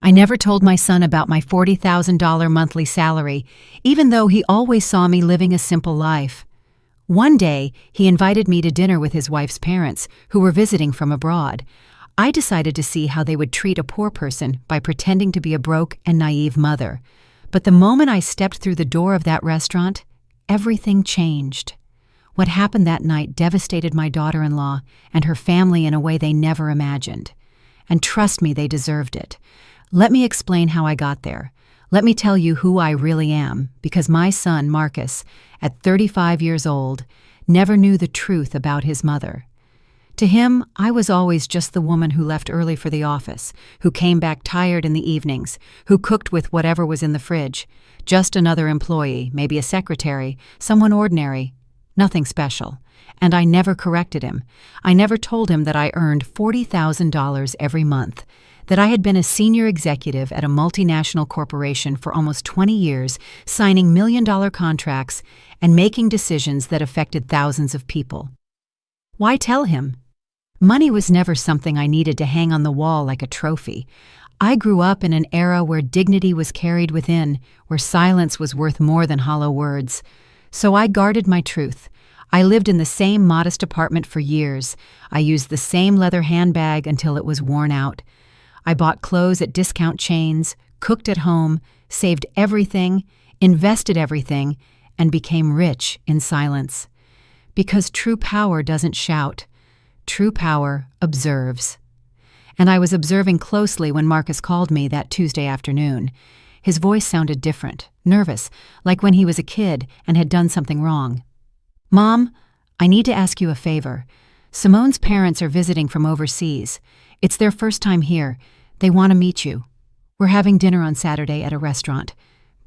I never told my son about my $40,000 monthly salary, even though he always saw me living a simple life. One day, he invited me to dinner with his wife's parents, who were visiting from abroad. I decided to see how they would treat a poor person by pretending to be a broke and naive mother. But the moment I stepped through the door of that restaurant, everything changed. What happened that night devastated my daughter-in-law and her family in a way they never imagined. And trust me, they deserved it. Let me explain how I got there. Let me tell you who I really am, because my son, Marcus, at 35 years old, never knew the truth about his mother. To him, I was always just the woman who left early for the office, who came back tired in the evenings, who cooked with whatever was in the fridge. Just another employee, maybe a secretary, someone ordinary, nothing special. And I never corrected him. I never told him that I earned $40,000 every month, that I had been a senior executive at a multinational corporation for almost 20 years, signing million-dollar contracts and making decisions that affected thousands of people. Why tell him? Money was never something I needed to hang on the wall like a trophy. I grew up in an era where dignity was carried within, where silence was worth more than hollow words. So I guarded my truth. I lived in the same modest apartment for years. I used the same leather handbag until it was worn out. I bought clothes at discount chains, cooked at home, saved everything, invested everything, and became rich in silence. Because true power doesn't shout. True power observes. And I was observing closely when Marcus called me that Tuesday afternoon. His voice sounded different, nervous, like when he was a kid and had done something wrong. "Mom, I need to ask you a favor. Simone's parents are visiting from overseas. It's their first time here. They want to meet you. We're having dinner on Saturday at a restaurant.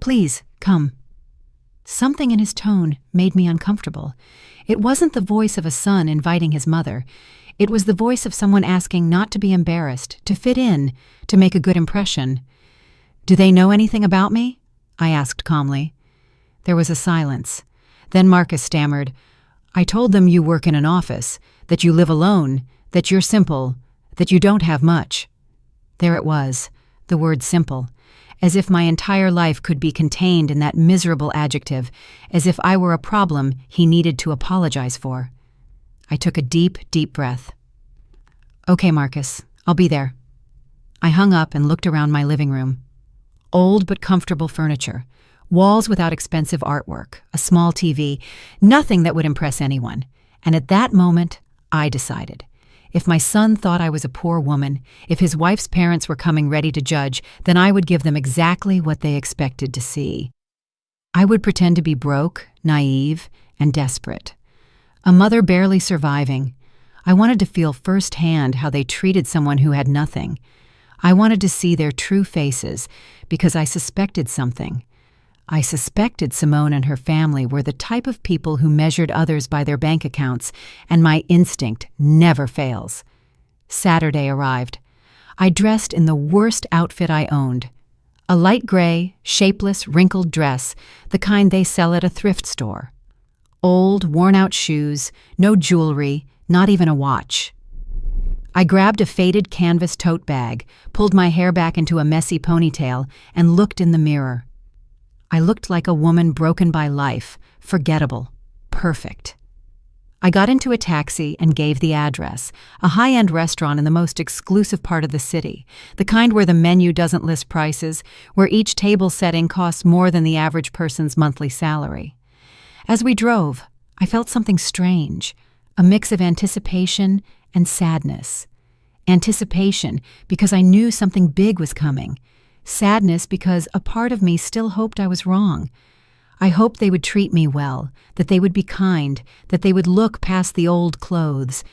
Please, come." Something in his tone made me uncomfortable. It wasn't the voice of a son inviting his mother. It was the voice of someone asking not to be embarrassed, to fit in, to make a good impression. "Do they know anything about me?" I asked calmly. There was a silence. Then Marcus stammered, "I told them you work in an office, that you live alone, that you're simple, that you don't have much." There it was, the word simple, as if my entire life could be contained in that miserable adjective, as if I were a problem he needed to apologize for. I took a deep, deep breath. "Okay, Marcus, I'll be there." I hung up and looked around my living room. Old but comfortable furniture, walls without expensive artwork, a small TV, nothing that would impress anyone. And at that moment, I decided. If my son thought I was a poor woman, if his wife's parents were coming ready to judge, then I would give them exactly what they expected to see. I would pretend to be broke, naive, and desperate. A mother barely surviving. I wanted to feel firsthand how they treated someone who had nothing. I wanted to see their true faces because I suspected something. I suspected Simone and her family were the type of people who measured others by their bank accounts, and my instinct never fails. Saturday arrived. I dressed in the worst outfit I owned. A light gray, shapeless, wrinkled dress, the kind they sell at a thrift store. Old, worn-out shoes, no jewelry, not even a watch. I grabbed a faded canvas tote bag, pulled my hair back into a messy ponytail, and looked in the mirror. I looked like a woman broken by life, forgettable, perfect. I got into a taxi and gave the address, a high-end restaurant in the most exclusive part of the city, the kind where the menu doesn't list prices, where each table setting costs more than the average person's monthly salary. As we drove, I felt something strange, a mix of anticipation and sadness. Anticipation because I knew something big was coming. Sadness because a part of me still hoped I was wrong. I hoped they would treat me well, that they would be kind, that they would look past the old clothes.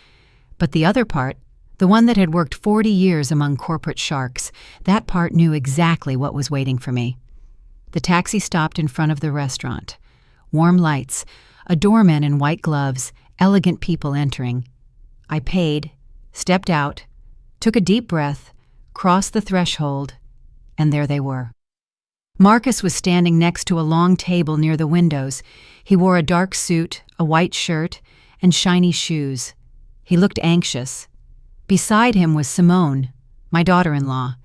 But the other part, the one that had worked 40 years among corporate sharks, that part knew exactly what was waiting for me. The taxi stopped in front of the restaurant. Warm lights, a doorman in white gloves, elegant people entering. I paid, stepped out, took a deep breath, crossed the threshold, and there they were. Marcus was standing next to a long table near the windows. He wore a dark suit, a white shirt, and shiny shoes. He looked anxious. Beside him was Simone, my daughter-in-law.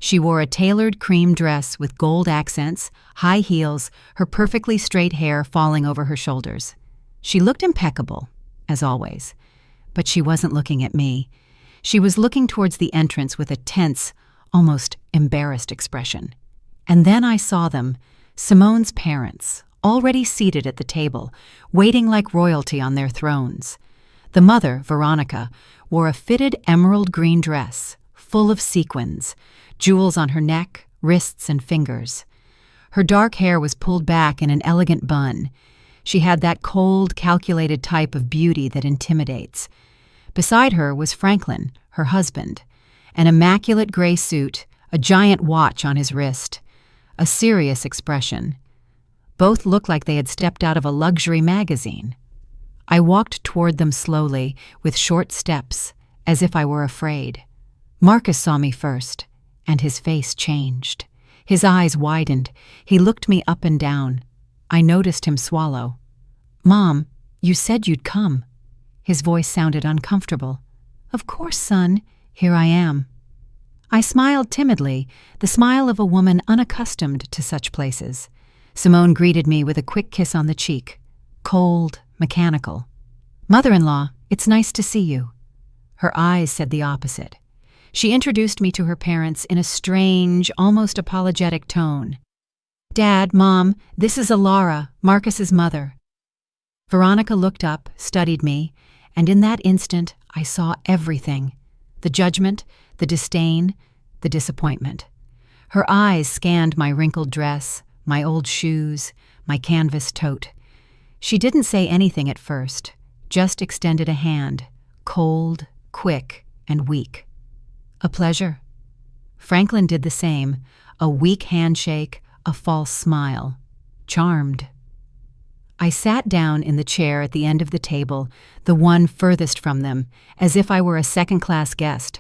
She wore a tailored cream dress with gold accents, high heels, her perfectly straight hair falling over her shoulders. She looked impeccable, as always. But she wasn't looking at me. She was looking towards the entrance with a tense, almost embarrassed expression. And then I saw them, Simone's parents, already seated at the table, waiting like royalty on their thrones. The mother, Veronica, wore a fitted emerald green dress, full of sequins, jewels on her neck, wrists, and fingers. Her dark hair was pulled back in an elegant bun. She had that cold, calculated type of beauty that intimidates. Beside her was Franklin, her husband, an immaculate gray suit, a giant watch on his wrist, a serious expression. Both looked like they had stepped out of a luxury magazine. I walked toward them slowly, with short steps, as if I were afraid. Marcus saw me first, and his face changed. His eyes widened. He looked me up and down. I noticed him swallow. "Mom, you said you'd come." His voice sounded uncomfortable. "Of course, son. Here I am." I smiled timidly, the smile of a woman unaccustomed to such places. Simone greeted me with a quick kiss on the cheek. Cold, mechanical. "Mother-in-law, it's nice to see you." Her eyes said the opposite. She introduced me to her parents in a strange, almost apologetic tone. "Dad, Mom, this is Alara, Marcus's mother." Veronica looked up, studied me, and in that instant I saw everything. The judgment, the disdain, the disappointment. Her eyes scanned my wrinkled dress, my old shoes, my canvas tote. She didn't say anything at first, just extended a hand, cold, quick, and weak. "A pleasure." Franklin did the same, a weak handshake, a false smile. Charmed. I sat down in the chair at the end of the table, the one furthest from them, as if I were a second-class guest.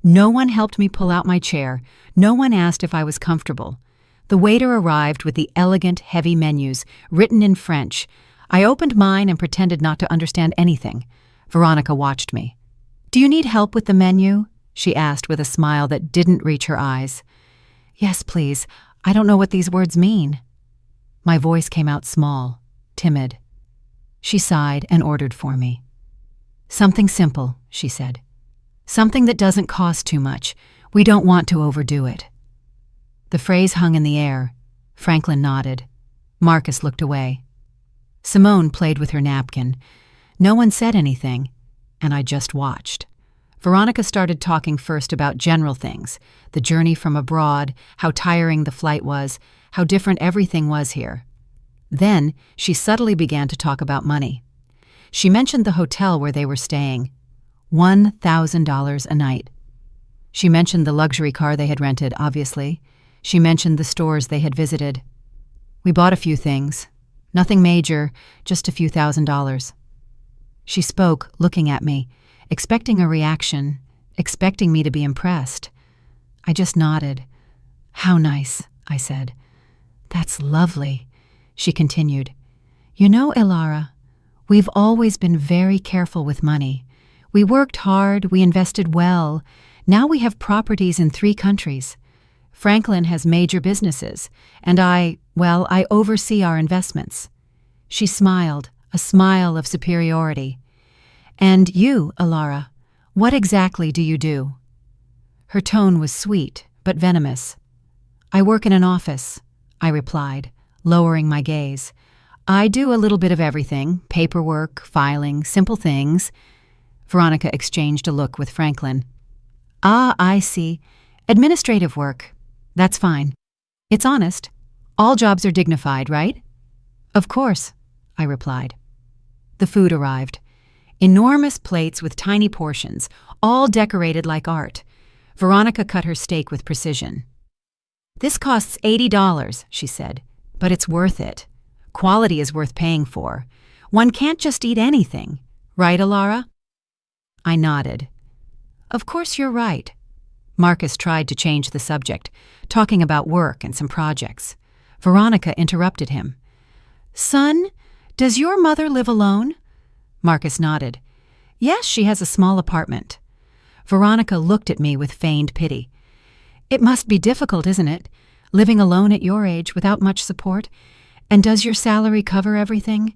No one helped me pull out my chair. No one asked if I was comfortable. The waiter arrived with the elegant, heavy menus, written in French. I opened mine and pretended not to understand anything. Veronica watched me. "Do you need help with the menu?" she asked with a smile that didn't reach her eyes. "Yes, please. I don't know what these words mean." My voice came out small, timid. She sighed and ordered for me. "Something simple," she said. "Something that doesn't cost too much. We don't want to overdo it." The phrase hung in the air. Franklin nodded. Marcus looked away. Simone played with her napkin. No one said anything, and I just watched. Veronica started talking first about general things, the journey from abroad, how tiring the flight was, how different everything was here. Then she subtly began to talk about money. She mentioned the hotel where they were staying. $1,000 a night. She mentioned the luxury car they had rented, obviously. She mentioned the stores they had visited. "We bought a few things. Nothing major, just a few $1,000s. She spoke, looking at me, expecting a reaction, expecting me to be impressed. I just nodded. "How nice," I said. "That's lovely," she continued. "You know, Alara, we've always been very careful with money. We worked hard, we invested well. Now we have properties in 3 countries. Franklin has major businesses, and I oversee our investments." She smiled, a smile of superiority. "And you, Alara, what exactly do you do?" Her tone was sweet, but venomous. "I work in an office," I replied, lowering my gaze. "I do a little bit of everything, paperwork, filing, simple things." Veronica exchanged a look with Franklin. "Ah, I see. Administrative work. That's fine. It's honest. All jobs are dignified, right?" "Of course," I replied. The food arrived. Enormous plates with tiny portions, all decorated like art. Veronica cut her steak with precision. "This costs $80, she said, "but it's worth it. Quality is worth paying for. One can't just eat anything. Right, Alara?" I nodded. "Of course you're right." Marcus tried to change the subject, talking about work and some projects. Veronica interrupted him. "Son, does your mother live alone?" Marcus nodded. "Yes, she has a small apartment." Veronica looked at me with feigned pity. It must be difficult, isn't it? Living alone at your age without much support? And does your salary cover everything?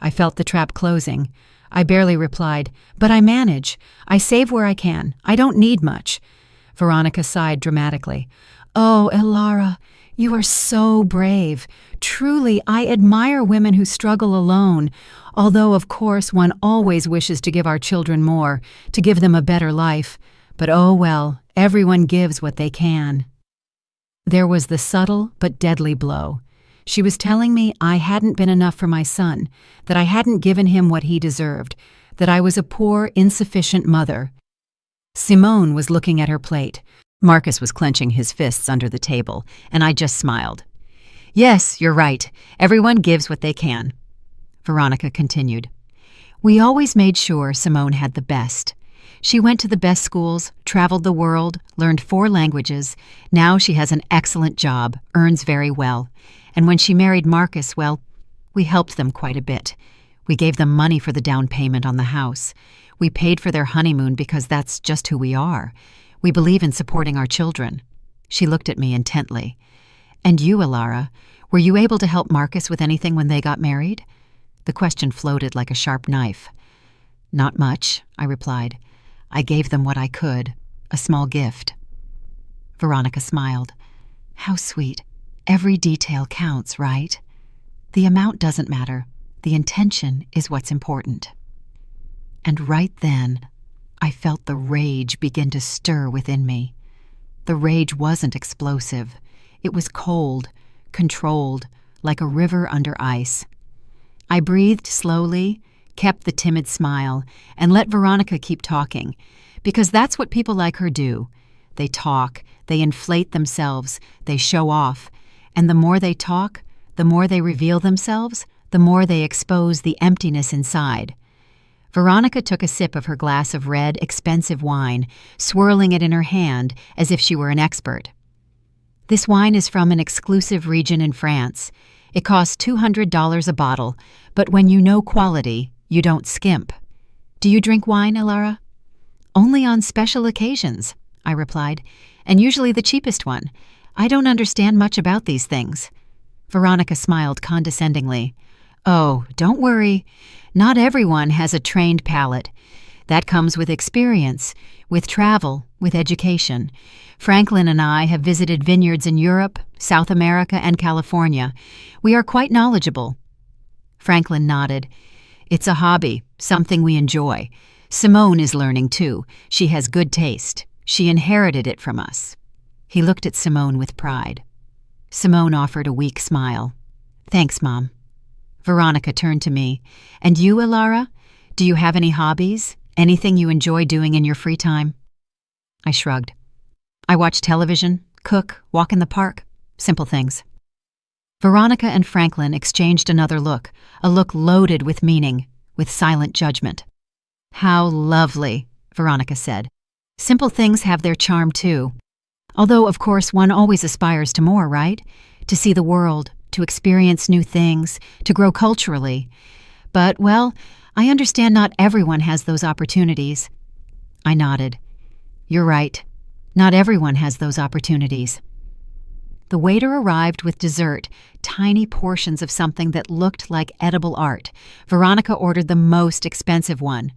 I felt the trap closing. I barely replied, but I manage. I save where I can. I don't need much. Veronica sighed dramatically. Oh, Elara, you are so brave. Truly, I admire women who struggle alone, although, of course, one always wishes to give our children more, to give them a better life. But oh well, everyone gives what they can. There was the subtle but deadly blow. She was telling me I hadn't been enough for my son, that I hadn't given him what he deserved, that I was a poor, insufficient mother. Simone was looking at her plate. Marcus was clenching his fists under the table, and I just smiled. Yes, you're right. Everyone gives what they can. Veronica continued. We always made sure Simone had the best. She went to the best schools, traveled the world, learned 4 languages. Now she has an excellent job, earns very well. And when she married Marcus, well, we helped them quite a bit. We gave them money for the down payment on the house. We paid for their honeymoon because that's just who we are. We believe in supporting our children. She looked at me intently. And you, Elara, were you able to help Marcus with anything when they got married? The question floated like a sharp knife. Not much, I replied. I gave them what I could, a small gift. Veronica smiled. How sweet. Every detail counts, right? The amount doesn't matter. The intention is what's important. And right then, I felt the rage begin to stir within me. The rage wasn't explosive. It was cold, controlled, like a river under ice. I breathed slowly, kept the timid smile, and let Veronica keep talking, because that's what people like her do. They talk, they inflate themselves, they show off, and the more they talk, the more they reveal themselves, the more they expose the emptiness inside. Veronica took a sip of her glass of red, expensive wine, swirling it in her hand as if she were an expert. This wine is from an exclusive region in France. It costs $200 a bottle, but when you know quality, you don't skimp. Do you drink wine, Elara? Only on special occasions, I replied, and usually the cheapest one. I don't understand much about these things. Veronica smiled condescendingly. Oh, don't worry. Not everyone has a trained palate. That comes with experience, with travel, with education. Franklin and I have visited vineyards in Europe, South America, and California. We are quite knowledgeable. Franklin nodded. It's a hobby, something we enjoy. Simone is learning too. She has good taste. She inherited it from us. He looked at Simone with pride. Simone offered a weak smile. Thanks, Mom. Veronica turned to me. And you, Elara? Do you have any hobbies? Anything you enjoy doing in your free time? I shrugged. I watch television, cook, walk in the park. Simple things. Veronica and Franklin exchanged another look, a look loaded with meaning, with silent judgment. How lovely, Veronica said. Simple things have their charm too. Although, of course, one always aspires to more, right? To see the world, to experience new things, to grow culturally. But, well, I understand not everyone has those opportunities. I nodded. You're right. Not everyone has those opportunities. The waiter arrived with dessert, tiny portions of something that looked like edible art. Veronica ordered the most expensive one.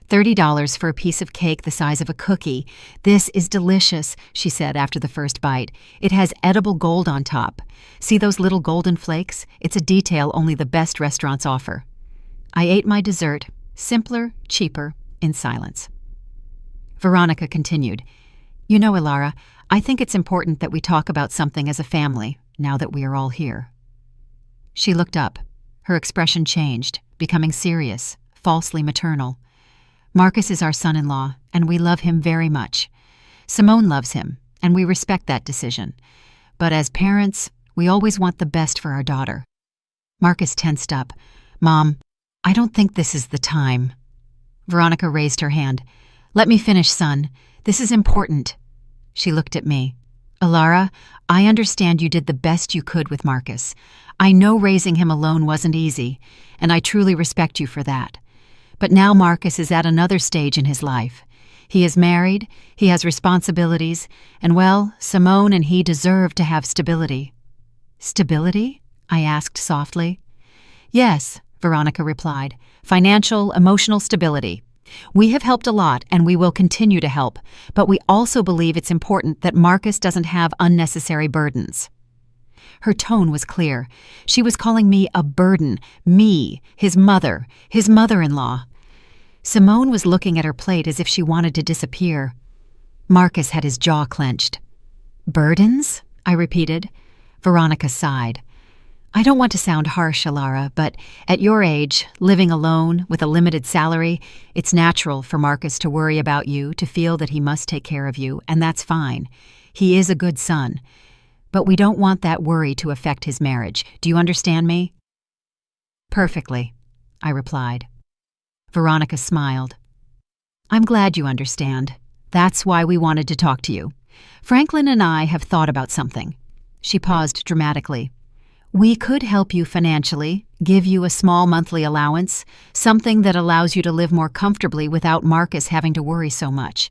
$30 for a piece of cake the size of a cookie. This is delicious, she said after the first bite. It has edible gold on top. See those little golden flakes? It's a detail only the best restaurants offer. I ate my dessert, simpler, cheaper, in silence. Veronica continued. You know, Elara, I think it's important that we talk about something as a family, now that we are all here. She looked up. Her expression changed, becoming serious, falsely maternal. Marcus is our son-in-law, and we love him very much. Simone loves him, and we respect that decision. But as parents, we always want the best for our daughter. Marcus tensed up. Mom, I don't think this is the time. Veronica raised her hand. Let me finish, son. This is important. She looked at me. Elara, I understand you did the best you could with Marcus. I know raising him alone wasn't easy, and I truly respect you for that. But now Marcus is at another stage in his life. He is married, he has responsibilities, and well, Simone and he deserve to have stability. Stability? I asked softly. Yes, Veronica replied. Financial, emotional stability. We have helped a lot and we will continue to help, but we also believe it's important that Marcus doesn't have unnecessary burdens. Her tone was clear. She was calling me a burden, me, his mother-in-law. Simone was looking at her plate as if she wanted to disappear. Marcus had his jaw clenched. Burdens? I repeated. Veronica sighed. I don't want to sound harsh, Alara, but at your age, living alone with a limited salary, it's natural for Marcus to worry about you, to feel that he must take care of you, and that's fine. He is a good son. But we don't want that worry to affect his marriage. Do you understand me? Perfectly, I replied. Veronica smiled. I'm glad you understand. That's why we wanted to talk to you. Franklin and I have thought about something. She paused dramatically. We could help you financially, give you a small monthly allowance, something that allows you to live more comfortably without Marcus having to worry so much.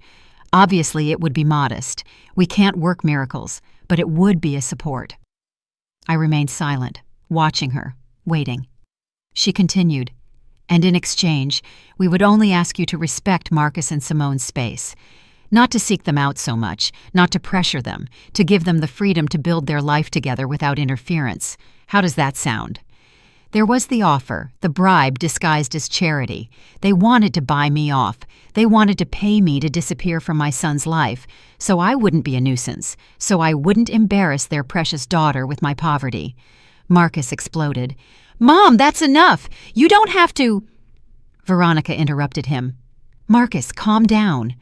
Obviously, it would be modest. We can't work miracles, but it would be a support. I remained silent, watching her, waiting. She continued, and in exchange, we would only ask you to respect Marcus and Simone's space. Not to seek them out so much, not to pressure them, to give them the freedom to build their life together without interference. How does that sound? There was the offer, the bribe disguised as charity. They wanted to buy me off. They wanted to pay me to disappear from my son's life, so I wouldn't be a nuisance, so I wouldn't embarrass their precious daughter with my poverty. Marcus exploded. Mom, that's enough! You don't have to… Veronica interrupted him. Marcus, calm down.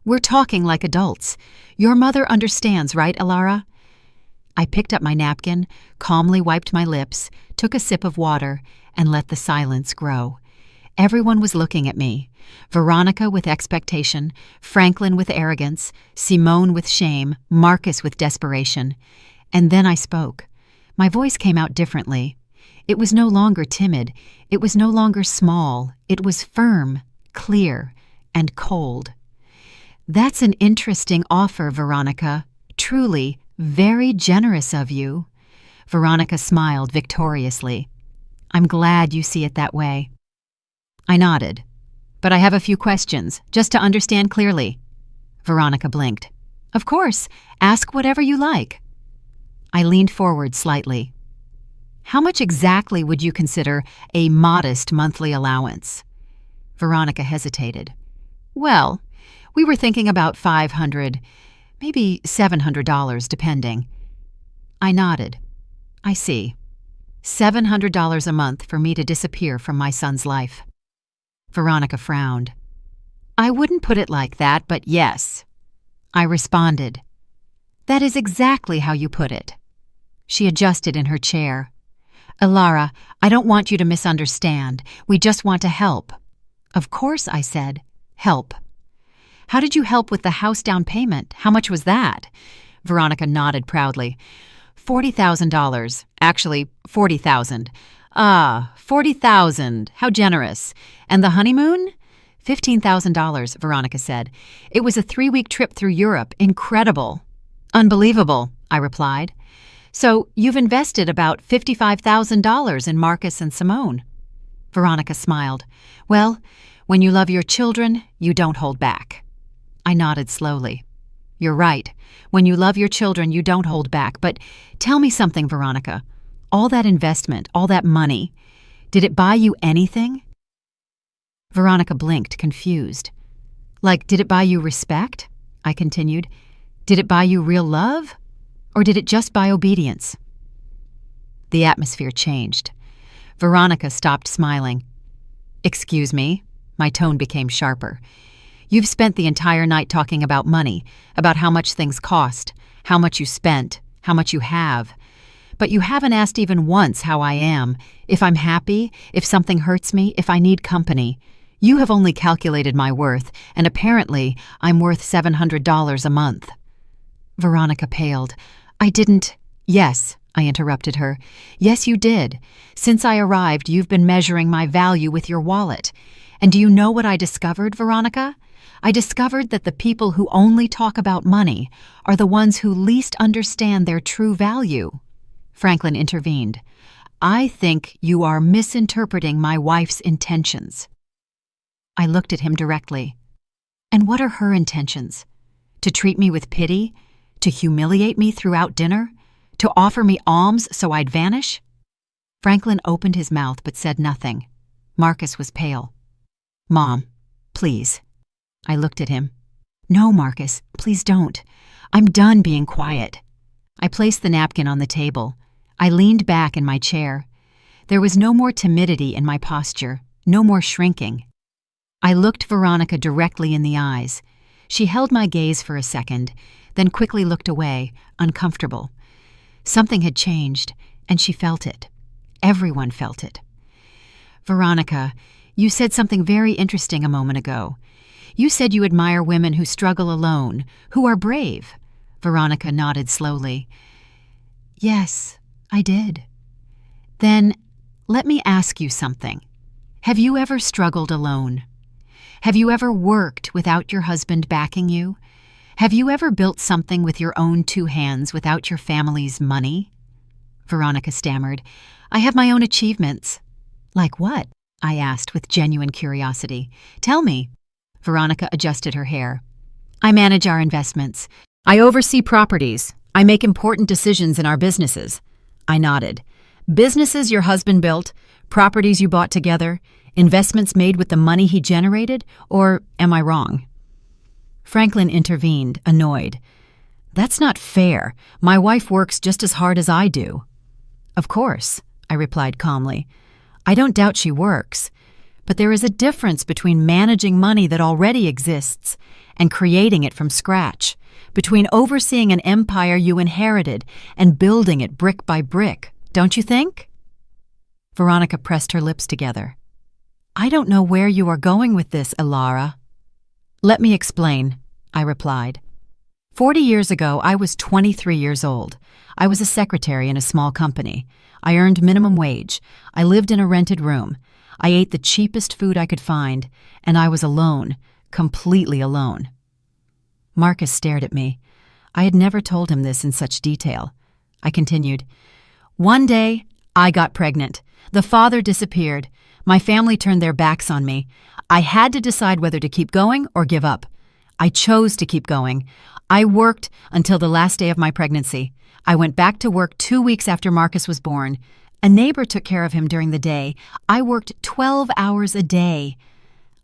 We're talking like adults. Your mother understands, right, Alara? I picked up my napkin, calmly wiped my lips, took a sip of water, and let the silence grow. Everyone was looking at me. Veronica with expectation, Franklin with arrogance, Simone with shame, Marcus with desperation. And then I spoke. My voice came out differently. It was no longer timid. It was no longer small. It was firm, clear, and cold. That's an interesting offer, Veronica. Truly, very generous of you. Veronica smiled victoriously. I'm glad you see it that way. I nodded. But I have a few questions, just to understand clearly. Veronica blinked. Of course, ask whatever you like. I leaned forward slightly. How much exactly would you consider a modest monthly allowance? Veronica hesitated. Well, we were thinking about $500, maybe $700, depending. I nodded. I see. $700 a month for me to disappear from my son's life. Veronica frowned. I wouldn't put it like that, but yes. I responded. That is exactly how you put it. She adjusted in her chair. Alara, I don't want you to misunderstand. We just want to help. Of course, I said. Help. How did you help with the house down payment? How much was that? Veronica nodded proudly. $40,000. Actually, $40,000. Ah, $40,000. How generous. And the honeymoon? $15,000, Veronica said. It was a 3-week trip through Europe. Incredible. Unbelievable, I replied. So you've invested about $55,000 in Marcus and Simone. Veronica smiled. Well, when you love your children, you don't hold back. I nodded slowly. You're right. When you love your children, you don't hold back. But tell me something, Veronica. All that investment, all that money, did it buy you anything? Veronica blinked, confused. Like, did it buy you respect? I continued. Did it buy you real love? Or did it just buy obedience? The atmosphere changed. Veronica stopped smiling. Excuse me. My tone became sharper. You've spent the entire night talking about money, about how much things cost, how much you spent, how much you have. But you haven't asked even once how I am, if I'm happy, if something hurts me, if I need company. You have only calculated my worth, and apparently I'm worth $700 a month. Veronica paled. I didn't… Yes, I interrupted her. Yes, you did. Since I arrived, you've been measuring my value with your wallet. And do you know what I discovered, Veronica? I discovered that the people who only talk about money are the ones who least understand their true value. Franklin intervened. I think you are misinterpreting my wife's intentions. I looked at him directly. And what are her intentions? To treat me with pity? To humiliate me throughout dinner? To offer me alms so I'd vanish? Franklin opened his mouth but said nothing. Marcus was pale. Mom, please. I looked at him. No, Marcus, please don't. I'm done being quiet. I placed the napkin on the table. I leaned back in my chair. There was no more timidity in my posture, no more shrinking. I looked Veronica directly in the eyes. She held my gaze for a second, then quickly looked away, uncomfortable. Something had changed, and she felt it. Everyone felt it. Veronica, you said something very interesting a moment ago. You said you admire women who struggle alone, who are brave. Veronica nodded slowly. Yes, I did. Then, let me ask you something. Have you ever struggled alone? Have you ever worked without your husband backing you? Have you ever built something with your own two hands without your family's money? Veronica stammered. I have my own achievements. Like what? I asked with genuine curiosity. Tell me. Veronica adjusted her hair. I manage our investments. I oversee properties. I make important decisions in our businesses. I nodded. Businesses your husband built, properties you bought together, investments made with the money he generated, or am I wrong? Franklin intervened, annoyed. That's not fair. My wife works just as hard as I do. Of course, I replied calmly. I don't doubt she works. But there is a difference between managing money that already exists and creating it from scratch, between overseeing an empire you inherited and building it brick by brick, don't you think? Veronica pressed her lips together. I don't know where you are going with this, Ilara. Let me explain, I replied. 40 years ago, I was 23 years old. I was a secretary in a small company. I earned minimum wage. I lived in a rented room. I ate the cheapest food I could find, and I was alone, completely alone. Marcus stared at me. I had never told him this in such detail. I continued. One day, I got pregnant. The father disappeared. My family turned their backs on me. I had to decide whether to keep going or give up. I chose to keep going. I worked until the last day of my pregnancy. I went back to work 2 weeks after Marcus was born. A neighbor took care of him during the day. I worked 12 hours a day.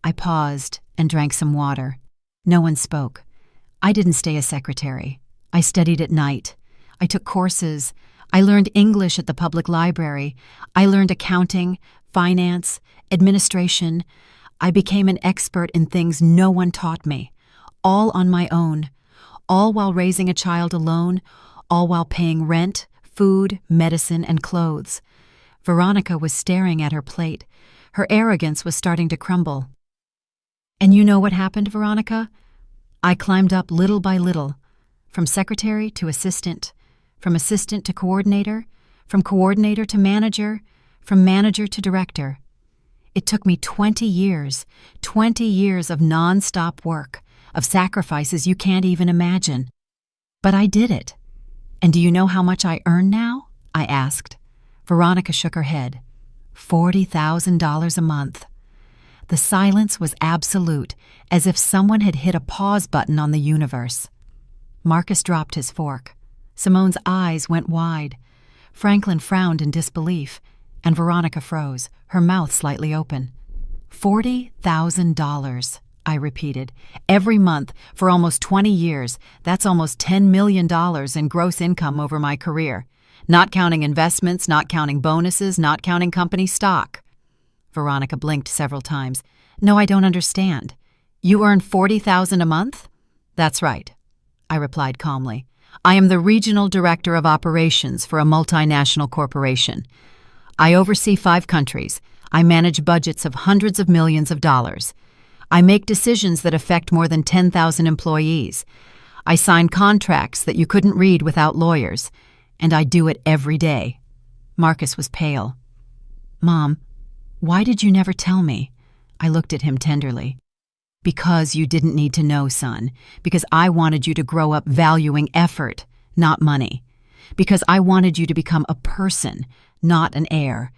I paused and drank some water. No one spoke. I didn't stay a secretary. I studied at night. I took courses. I learned English at the public library. I learned accounting, finance, administration. I became an expert in things no one taught me, all on my own, all while raising a child alone, all while paying rent, food, medicine, and clothes. Veronica was staring at her plate. Her arrogance was starting to crumble. And you know what happened, Veronica? I climbed up little by little, from secretary to assistant, from assistant to coordinator, from coordinator to manager, from manager to director. It took me 20 years of non-stop work, of sacrifices you can't even imagine. But I did it. And do you know how much I earn now? I asked. Veronica shook her head. $40,000 a month. The silence was absolute, as if someone had hit a pause button on the universe. Marcus dropped his fork. Simone's eyes went wide. Franklin frowned in disbelief, and Veronica froze, her mouth slightly open. $40,000, I repeated. Every month, for almost 20 years, that's almost $10 million in gross income over my career. Not counting investments, not counting bonuses, not counting company stock. Veronica blinked several times. No, I don't understand. You earn $40,000 a month? That's right, I replied calmly. I am the regional director of operations for a multinational corporation. I oversee 5 countries. I manage budgets of hundreds of millions of dollars. I make decisions that affect more than 10,000 employees. I sign contracts that you couldn't read without lawyers, and I do it every day. Marcus was pale. Mom, why did you never tell me? I looked at him tenderly. Because you didn't need to know, son. Because I wanted you to grow up valuing effort, not money. Because I wanted you to become a person, not an heir.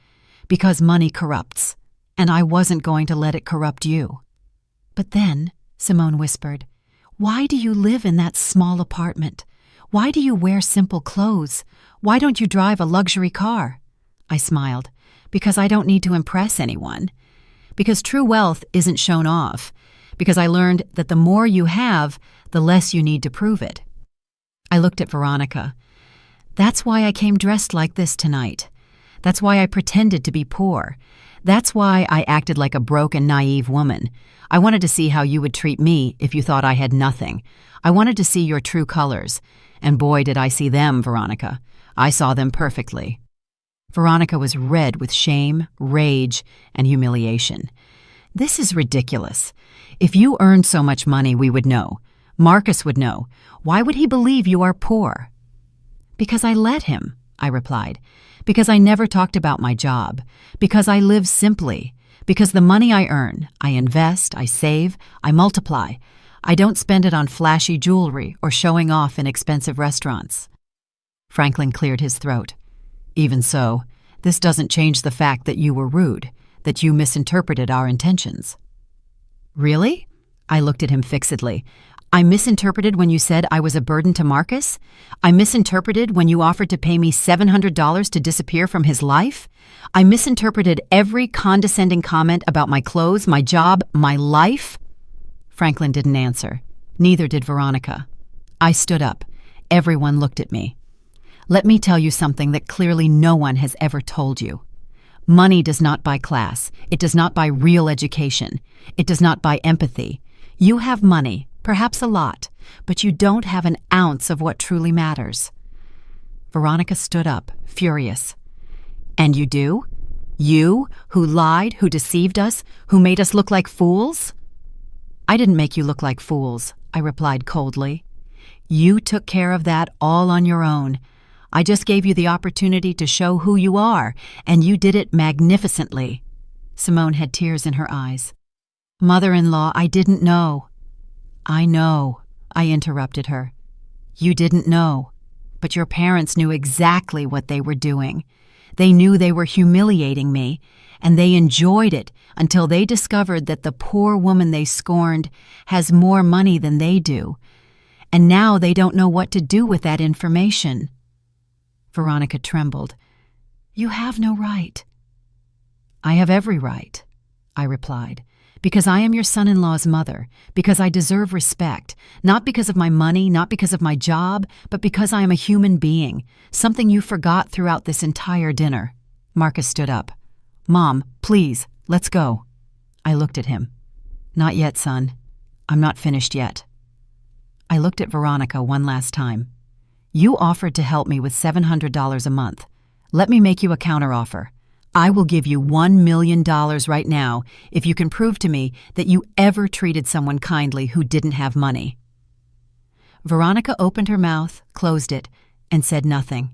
Because money corrupts, and I wasn't going to let it corrupt you. But then, Simone whispered, why do you live in that small apartment? Why do you wear simple clothes? Why don't you drive a luxury car? I smiled. Because I don't need to impress anyone. Because true wealth isn't shown off. Because I learned that the more you have, the less you need to prove it. I looked at Veronica. That's why I came dressed like this tonight. That's why I pretended to be poor. That's why I acted like a broken, naive woman. I wanted to see how you would treat me if you thought I had nothing. I wanted to see your true colors. And boy, did I see them, Veronica. I saw them perfectly. Veronica was red with shame, rage, and humiliation. This is ridiculous. If you earned so much money, we would know. Marcus would know. Why would he believe you are poor? Because I let him, I replied. Because I never talked about my job. Because I live simply. Because the money I earn, I invest, I save, I multiply. I don't spend it on flashy jewelry or showing off in expensive restaurants. Franklin cleared his throat. Even so, this doesn't change the fact that you were rude, that you misinterpreted our intentions. Really? I looked at him fixedly. I misinterpreted when you said I was a burden to Marcus? I misinterpreted when you offered to pay me $700 to disappear from his life? I misinterpreted every condescending comment about my clothes, my job, my life? Franklin didn't answer. Neither did Veronica. I stood up. Everyone looked at me. Let me tell you something that clearly no one has ever told you. Money does not buy class. It does not buy real education. It does not buy empathy. You have money, perhaps a lot, but you don't have an ounce of what truly matters. Veronica stood up, furious. And you do? You, who lied, who deceived us, who made us look like fools? I didn't make you look like fools, I replied coldly. You took care of that all on your own. I just gave you the opportunity to show who you are, and you did it magnificently. Simone had tears in her eyes. Mother-in-law, I didn't know. I know, I interrupted her. You didn't know, but your parents knew exactly what they were doing. They knew they were humiliating me, and they enjoyed it until they discovered that the poor woman they scorned has more money than they do. And now they don't know what to do with that information. Veronica trembled. You have no right. I have every right, I replied, because I am your son-in-law's mother, because I deserve respect, not because of my money, not because of my job, but because I am a human being, something you forgot throughout this entire dinner. Marcus stood up. Mom, please, let's go. I looked at him. Not yet, son. I'm not finished yet. I looked at Veronica one last time. You offered to help me with $700 a month. Let me make you a counteroffer. I will give you $1 million right now if you can prove to me that you ever treated someone kindly who didn't have money. Veronica opened her mouth, closed it, and said nothing.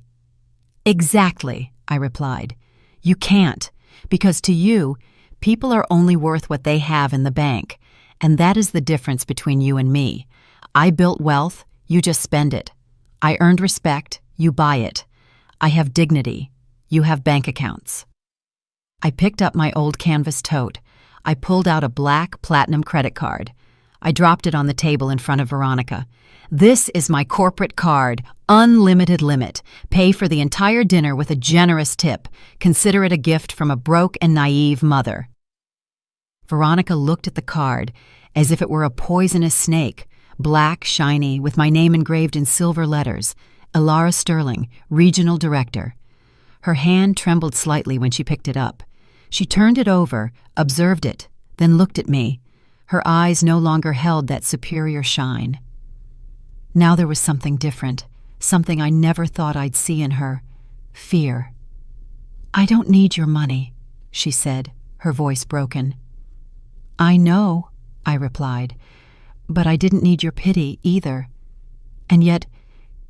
Exactly, I replied. You can't, because to you, people are only worth what they have in the bank, and that is the difference between you and me. I built wealth, you just spend it. I earned respect, you buy it. I have dignity, you have bank accounts. I picked up my old canvas tote. I pulled out a black platinum credit card. I dropped it on the table in front of Veronica. This is my corporate card, unlimited limit. Pay for the entire dinner with a generous tip. Consider it a gift from a broke and naive mother. Veronica looked at the card as if it were a poisonous snake, black, shiny, with my name engraved in silver letters, Elara Sterling, Regional Director. Her hand trembled slightly when she picked it up. She turned it over, observed it, then looked at me. Her eyes no longer held that superior shine. Now there was something different, something I never thought I'd see in her. Fear. I don't need your money, she said, her voice broken. I know, I replied, but I didn't need your pity either. And yet,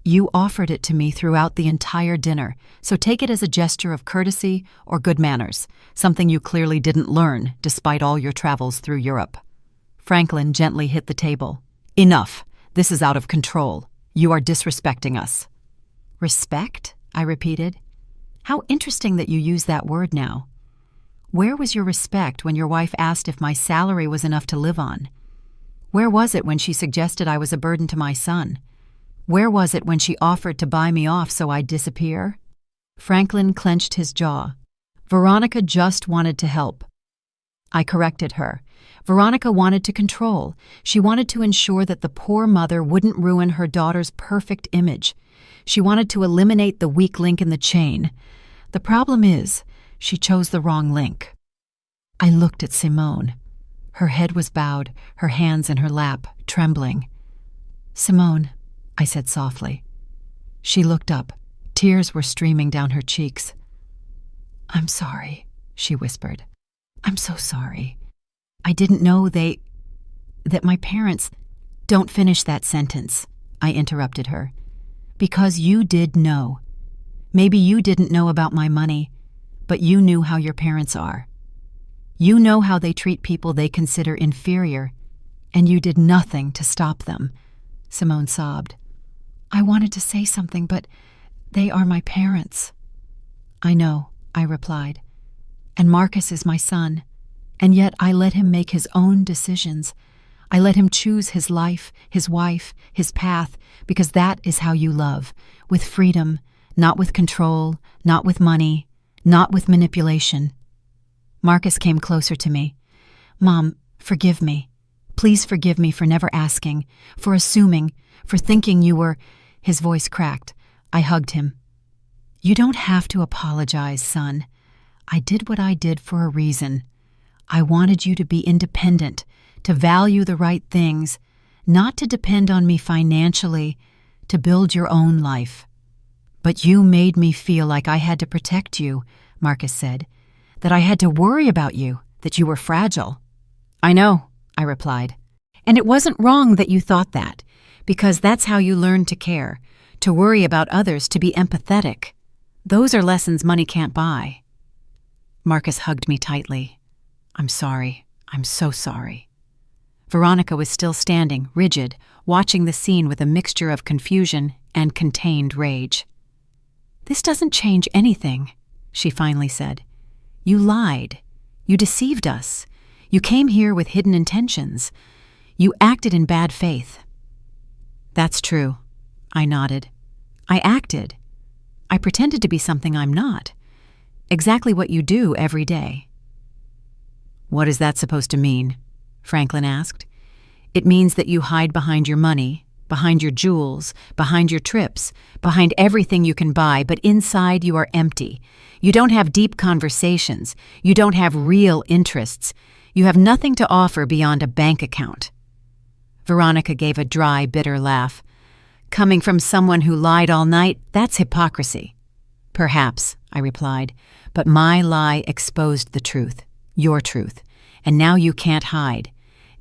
you offered it to me throughout the entire dinner, so take it as a gesture of courtesy or good manners, something you clearly didn't learn despite all your travels through Europe. Franklin gently hit the table. Enough. This is out of control. You are disrespecting us. Respect? I repeated. How interesting that you use that word now. Where was your respect when your wife asked if my salary was enough to live on? Where was it when she suggested I was a burden to my son? Where was it when she offered to buy me off so I'd disappear? Franklin clenched his jaw. Veronica just wanted to help. I corrected her. Veronica wanted to control. She wanted to ensure that the poor mother wouldn't ruin her daughter's perfect image. She wanted to eliminate the weak link in the chain. The problem is, she chose the wrong link. I looked at Simone. Her head was bowed, her hands in her lap, trembling. "Simone," I said softly. She looked up. Tears were streaming down her cheeks. "I'm sorry," she whispered. "I'm so sorry. I didn't know that my parents—" "Don't finish that sentence," I interrupted her. "Because you did know. Maybe you didn't know about my money, but you knew how your parents are. You know how they treat people they consider inferior, and you did nothing to stop them." Simone sobbed. "I wanted to say something, but they are my parents." "I know," I replied. "And Marcus is my son, and yet I let him make his own decisions. I let him choose his life, his wife, his path, because that is how you love, with freedom, not with control, not with money, not with manipulation." Marcus came closer to me. "Mom, forgive me. Please forgive me for never asking, for assuming, for thinking you were—" His voice cracked. I hugged him. "You don't have to apologize, son. I did what I did for a reason. I wanted you to be independent, to value the right things, not to depend on me financially, to build your own life. But you made me feel like I had to protect you," Marcus said, "that I had to worry about you, that you were fragile." "I know," I replied. "And it wasn't wrong that you thought that, because that's how you learn to care, to worry about others, to be empathetic. Those are lessons money can't buy." Marcus hugged me tightly. "I'm sorry. I'm so sorry." Veronica was still standing, rigid, watching the scene with a mixture of confusion and contained rage. "This doesn't change anything," she finally said. "You lied. You deceived us. You came here with hidden intentions. You acted in bad faith." "That's true," I nodded. "I acted. I pretended to be something I'm not. Exactly what you do every day." "What is that supposed to mean?" Franklin asked. "It means that you hide behind your money, behind your jewels, behind your trips, behind everything you can buy, but inside you are empty. You don't have deep conversations. You don't have real interests. You have nothing to offer beyond a bank account." Veronica gave a dry, bitter laugh. "Coming from someone who lied all night, that's hypocrisy." "Perhaps," I replied, "but my lie exposed the truth, your truth, and now you can't hide.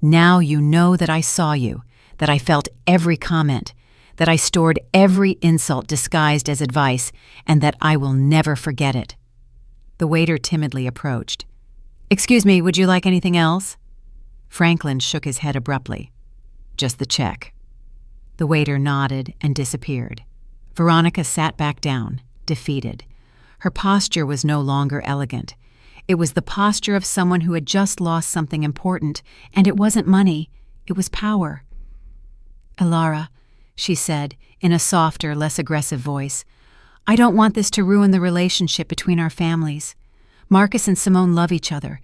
Now you know that I saw you, that I felt every comment, that I stored every insult disguised as advice, and that I will never forget it." The waiter timidly approached. "Excuse me, would you like anything else?" Franklin shook his head abruptly. "Just the check." The waiter nodded and disappeared. Veronica sat back down, defeated. Her posture was no longer elegant. It was the posture of someone who had just lost something important, and it wasn't money, it was power. "Elara," she said, in a softer, less aggressive voice, "I don't want this to ruin the relationship between our families. Marcus and Simone love each other.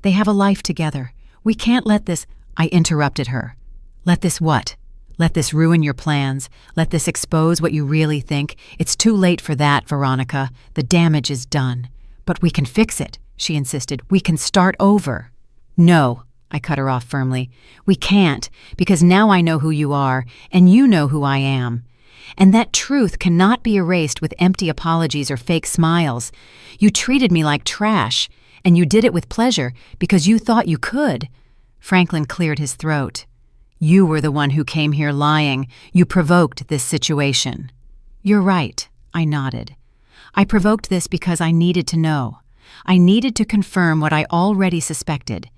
They have a life together. We can't let this—" I interrupted her. "Let this what? Let this ruin your plans? Let this expose what you really think? It's too late for that, Veronica. The damage is done. But we can fix it," she insisted. "We can start over." "No," I cut her off firmly. "We can't, because now I know who you are, and you know who I am. And that truth cannot be erased with empty apologies or fake smiles. You treated me like trash, and you did it with pleasure because you thought you could." Franklin cleared his throat. "You were the one who came here lying. You provoked this situation." "You're right," I nodded. "I provoked this because I needed to know. I needed to confirm what I already suspected,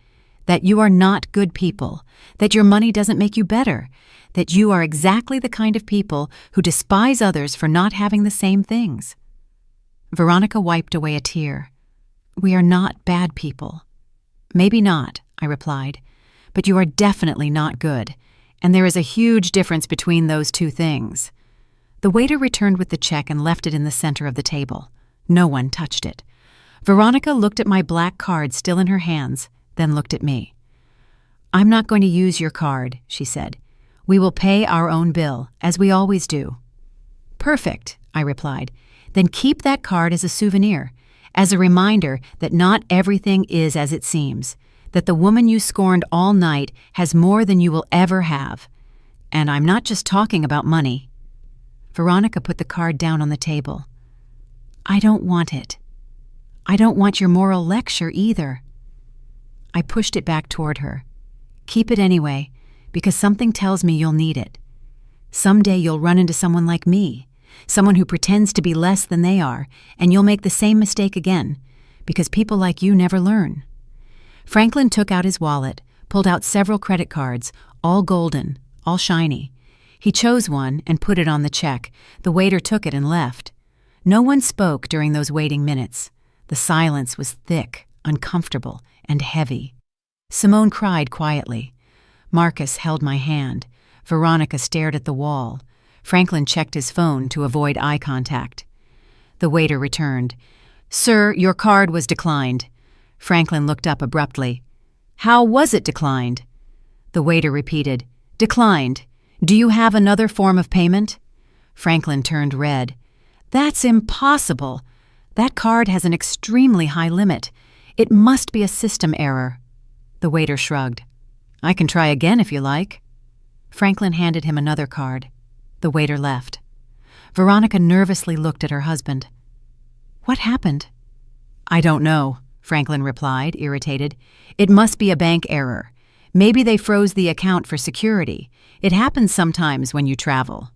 that you are not good people, that your money doesn't make you better, that you are exactly the kind of people who despise others for not having the same things. Veronica wiped away a tear. We are not bad people. Maybe not, I replied, but you are definitely not good, and there is a huge difference between those two things. The waiter returned with the check and left it in the center of the table. No one touched it. Veronica looked at my black card still in her hands, then looked at me. I'm not going to use your card, she said. We will pay our own bill, as we always do. Perfect, I replied. Then keep that card as a souvenir, as a reminder that not everything is as it seems, that the woman you scorned all night has more than you will ever have. And I'm not just talking about money. Veronica put the card down on the table. I don't want it. I don't want your moral lecture either. I pushed it back toward her. Keep it anyway, because something tells me you'll need it. Someday you'll run into someone like me, someone who pretends to be less than they are, and you'll make the same mistake again, because people like you never learn. Franklin took out his wallet, pulled out several credit cards, all golden, all shiny. He chose one and put it on the check. The waiter took it and left. No one spoke during those waiting minutes. The silence was thick, uncomfortable, and heavy. Simone cried quietly. Marcus held my hand. Veronica stared at the wall. Franklin checked his phone to avoid eye contact. The waiter returned. Sir, your card was declined. Franklin looked up abruptly. How was it declined? The waiter repeated. Declined. Do you have another form of payment? Franklin turned red. That's impossible. That card has an extremely high limit. It must be a system error. The waiter shrugged. I can try again if you like. Franklin handed him another card. The waiter left. Veronica nervously looked at her husband. What happened? I don't know, Franklin replied, irritated. It must be a bank error. Maybe they froze the account for security. It happens sometimes when you travel.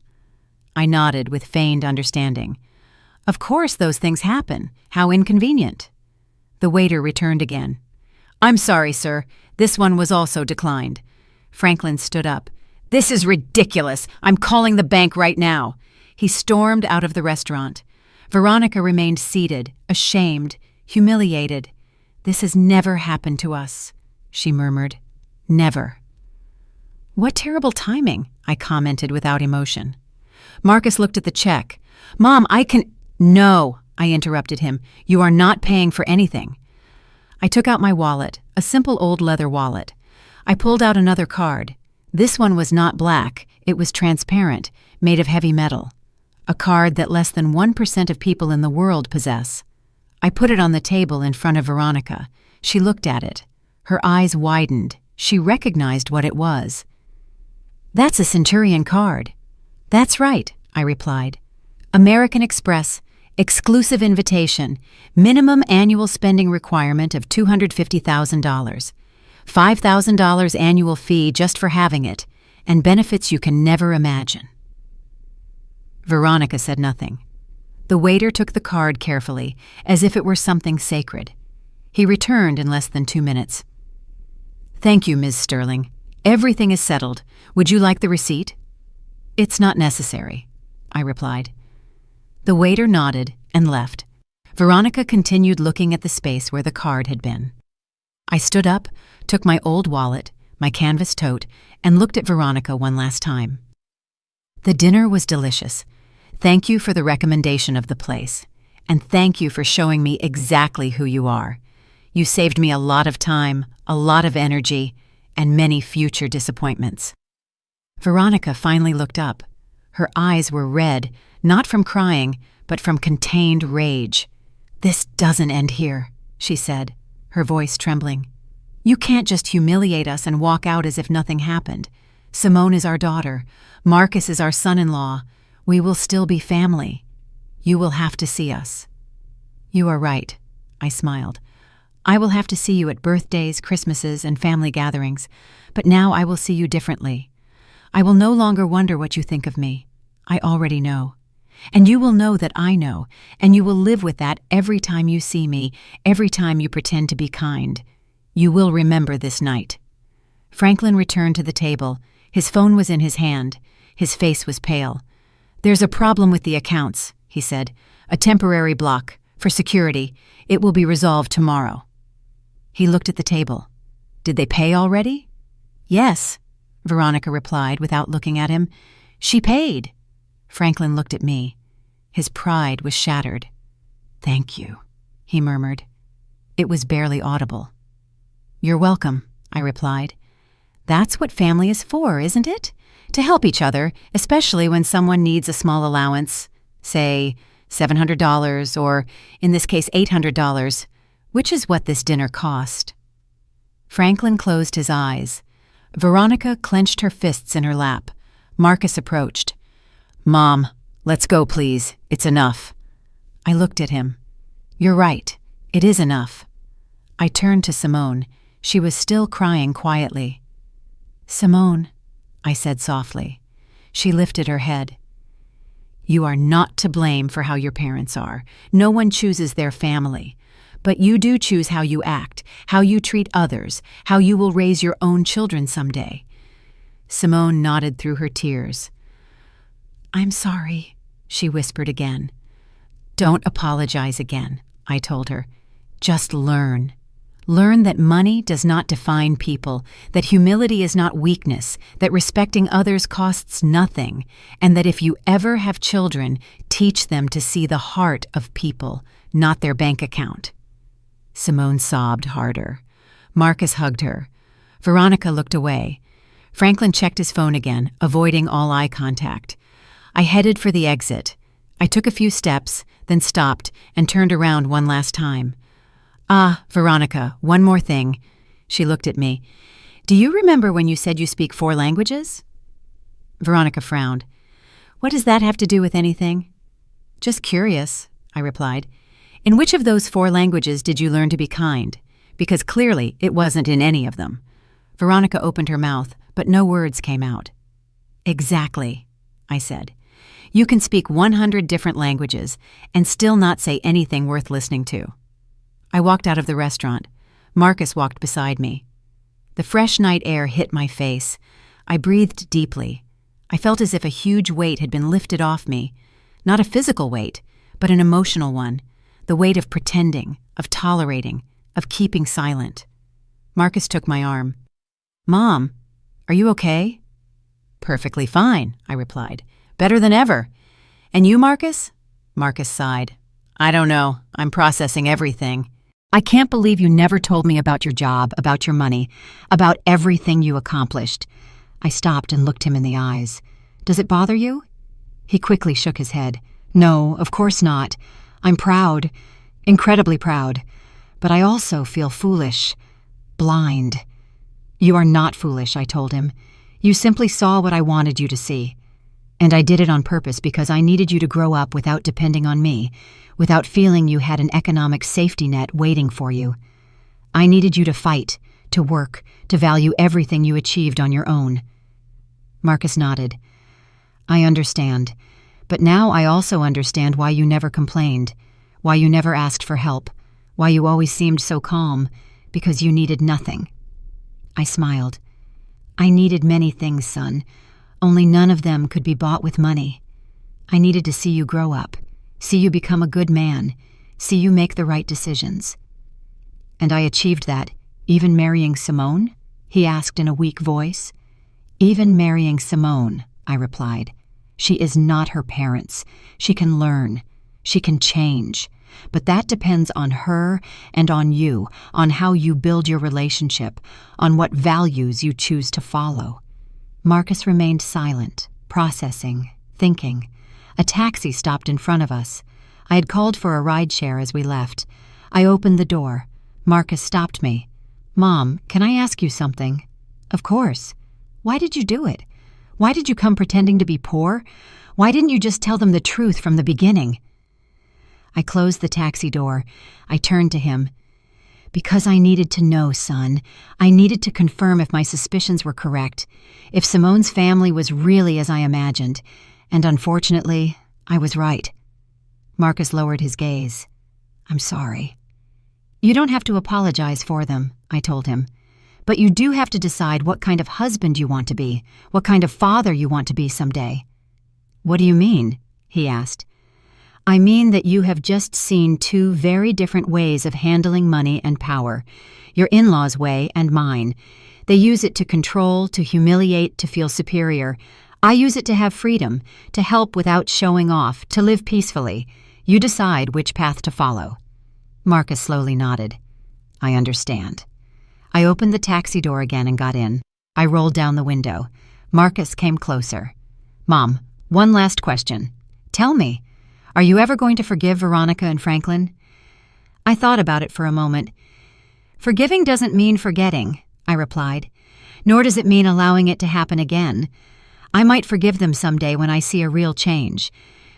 I nodded with feigned understanding. Of course those things happen. How inconvenient. The waiter returned again. I'm sorry, sir. This one was also declined. Franklin stood up. This is ridiculous. I'm calling the bank right now. He stormed out of the restaurant. Veronica remained seated, ashamed, humiliated. This has never happened to us, she murmured. Never. What terrible timing, I commented without emotion. Marcus looked at the check. Mom, No, I interrupted him. You are not paying for anything. I took out my wallet, a simple old leather wallet. I pulled out another card. This one was not black. It was transparent, made of heavy metal. A card that less than 1% of people in the world possess. I put it on the table in front of Veronica. She looked at it. Her eyes widened. She recognized what it was. That's a Centurion card. That's right, I replied. American Express, exclusive invitation, minimum annual spending requirement of $250,000, $5,000 annual fee just for having it, and benefits you can never imagine. Veronica said nothing. The waiter took the card carefully, as if it were something sacred. He returned in less than 2 minutes. Thank you, Ms. Sterling. Everything is settled. Would you like the receipt? It's not necessary, I replied. The waiter nodded and left. Veronica continued looking at the space where the card had been. I stood up, took my old wallet, my canvas tote, and looked at Veronica one last time. The dinner was delicious. Thank you for the recommendation of the place, and thank you for showing me exactly who you are. You saved me a lot of time, a lot of energy, and many future disappointments. Veronica finally looked up. Her eyes were red, not from crying, but from contained rage. This doesn't end here, she said, her voice trembling. You can't just humiliate us and walk out as if nothing happened. Simone is our daughter. Marcus is our son-in-law. We will still be family. You will have to see us. You are right, I smiled. I will have to see you at birthdays, Christmases, and family gatherings, but now I will see you differently. I will no longer wonder what you think of me. I already know. And you will know that I know, and you will live with that every time you see me, every time you pretend to be kind. You will remember this night." Franklin returned to the table. His phone was in his hand. His face was pale. "There's a problem with the accounts," he said. "A temporary block. For security. It will be resolved tomorrow." He looked at the table. "Did they pay already?" "Yes," Veronica replied without looking at him. "She paid." Franklin looked at me. His pride was shattered. "Thank you," he murmured. It was barely audible. "You're welcome," I replied. "That's what family is for, isn't it? To help each other, especially when someone needs a small allowance, say $700 or, in this case, $800, which is what this dinner cost." Franklin closed his eyes. Veronica clenched her fists in her lap. Marcus approached. "Mom, let's go, please. It's enough." I looked at him. "You're right. It is enough." I turned to Simone. She was still crying quietly. "Simone," I said softly. She lifted her head. "You are not to blame for how your parents are. No one chooses their family. But you do choose how you act, how you treat others, how you will raise your own children someday." Simone nodded through her tears. "I'm sorry," she whispered again. "Don't apologize again," I told her. "Just learn. Learn that money does not define people, that humility is not weakness, that respecting others costs nothing, and that if you ever have children, teach them to see the heart of people, not their bank account." Simone sobbed harder. Marcus hugged her. Veronica looked away. Franklin checked his phone again, avoiding all eye contact. I headed for the exit. I took a few steps, then stopped and turned around one last time. "Ah, Veronica, one more thing." She looked at me. "Do you remember when you said you speak 4 languages?" Veronica frowned. "What does that have to do with anything?" "Just curious," I replied. "In which of those 4 languages did you learn to be kind? Because clearly it wasn't in any of them." Veronica opened her mouth, but no words came out. "Exactly," I said. "You can speak 100 different languages and still not say anything worth listening to." I walked out of the restaurant. Marcus walked beside me. The fresh night air hit my face. I breathed deeply. I felt as if a huge weight had been lifted off me. Not a physical weight, but an emotional one. The weight of pretending, of tolerating, of keeping silent. Marcus took my arm. "Mom, are you okay?" "Perfectly fine," I replied. "Better than ever. And you, Marcus?" Marcus sighed. "I don't know. I'm processing everything." "I can't believe you never told me about your job, about your money, about everything you accomplished." I stopped and looked him in the eyes. "Does it bother you?" He quickly shook his head. "No, of course not. I'm proud, incredibly proud. But I also feel foolish, blind." "You are not foolish," I told him. "You simply saw what I wanted you to see. And I did it on purpose because I needed you to grow up without depending on me, without feeling you had an economic safety net waiting for you. I needed you to fight, to work, to value everything you achieved on your own." Marcus nodded. "I understand. But now I also understand why you never complained, why you never asked for help, why you always seemed so calm, because you needed nothing." I smiled. "I needed many things, son. Only none of them could be bought with money. I needed to see you grow up, see you become a good man, see you make the right decisions." "And I achieved that, even marrying Simone?" he asked in a weak voice. "Even marrying Simone," I replied. "She is not her parents. She can learn. She can change. But that depends on her and on you, on how you build your relationship, on what values you choose to follow." Marcus remained silent, processing, thinking. A taxi stopped in front of us. I had called for a rideshare as we left. I opened the door. Marcus stopped me. "Mom, can I ask you something?" "Of course." "Why did you do it? Why did you come pretending to be poor? Why didn't you just tell them the truth from the beginning?" I closed the taxi door. I turned to him. "Because I needed to know, son. I needed to confirm if my suspicions were correct, if Simone's family was really as I imagined. And unfortunately, I was right." Marcus lowered his gaze. "I'm sorry." You don't have to apologize for them, I told him. But you do have to decide what kind of husband you want to be, what kind of father you want to be someday. What do you mean? He asked. I mean that you have just seen two very different ways of handling money and power, your in-laws' way and mine. They use it to control, to humiliate, to feel superior. I use it to have freedom, to help without showing off, to live peacefully. You decide which path to follow. Marcus slowly nodded. I understand. I opened the taxi door again and got in. I rolled down the window. Marcus came closer. Mom, one last question. Tell me, are you ever going to forgive Veronica and Franklin? I thought about it for a moment. Forgiving doesn't mean forgetting, I replied, nor does it mean allowing it to happen again. I might forgive them someday when I see a real change,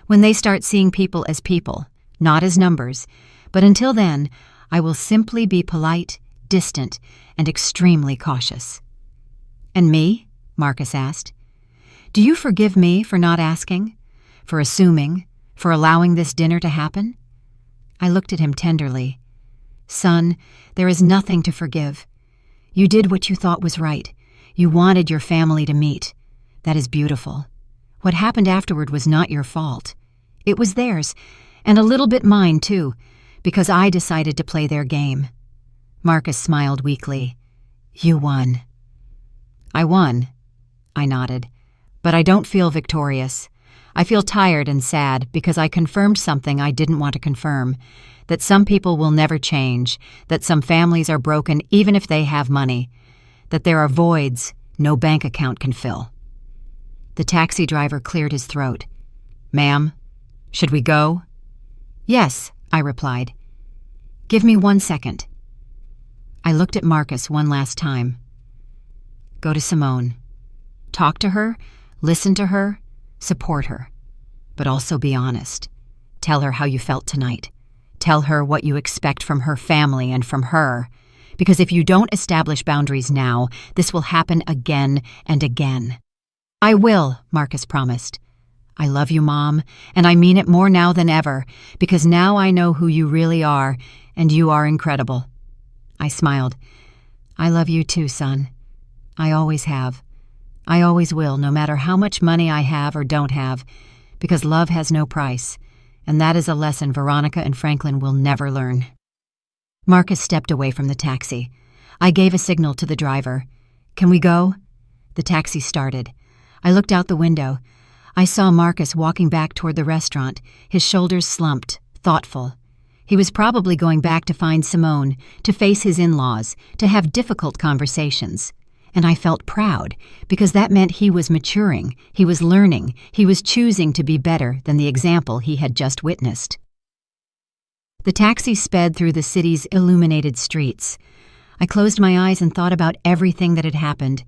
when they start seeing people as people, not as numbers. But until then, I will simply be polite, distant, and extremely cautious. And me? Marcus asked. Do you forgive me for not asking? For assuming? For allowing this dinner to happen? I looked at him tenderly. Son, there is nothing to forgive. You did what you thought was right. You wanted your family to meet. That is beautiful. What happened afterward was not your fault. It was theirs, and a little bit mine, too, because I decided to play their game. Marcus smiled weakly. You won. I won, I nodded, but I don't feel victorious. I feel tired and sad because I confirmed something I didn't want to confirm, that some people will never change, that some families are broken even if they have money, that there are voids no bank account can fill. The taxi driver cleared his throat. Ma'am, should we go? Yes, I replied. Give me 1 second. I looked at Marcus one last time. Go to Simone. Talk to her, listen to her, support her. But also be honest. Tell her how you felt tonight. Tell her what you expect from her family and from her. Because if you don't establish boundaries now, this will happen again and again. I will, Marcus promised. I love you, Mom, and I mean it more now than ever, because now I know who you really are, and you are incredible. I smiled. I love you too, son. I always have. I always will, no matter how much money I have or don't have, because love has no price, and that is a lesson Veronica and Franklin will never learn. Marcus stepped away from the taxi. I gave a signal to the driver. Can we go? The taxi started. I looked out the window. I saw Marcus walking back toward the restaurant, his shoulders slumped, thoughtful. He was probably going back to find Simone, to face his in-laws, to have difficult conversations. And I felt proud, because that meant he was maturing, he was learning, he was choosing to be better than the example he had just witnessed. The taxi sped through the city's illuminated streets. I closed my eyes and thought about everything that had happened,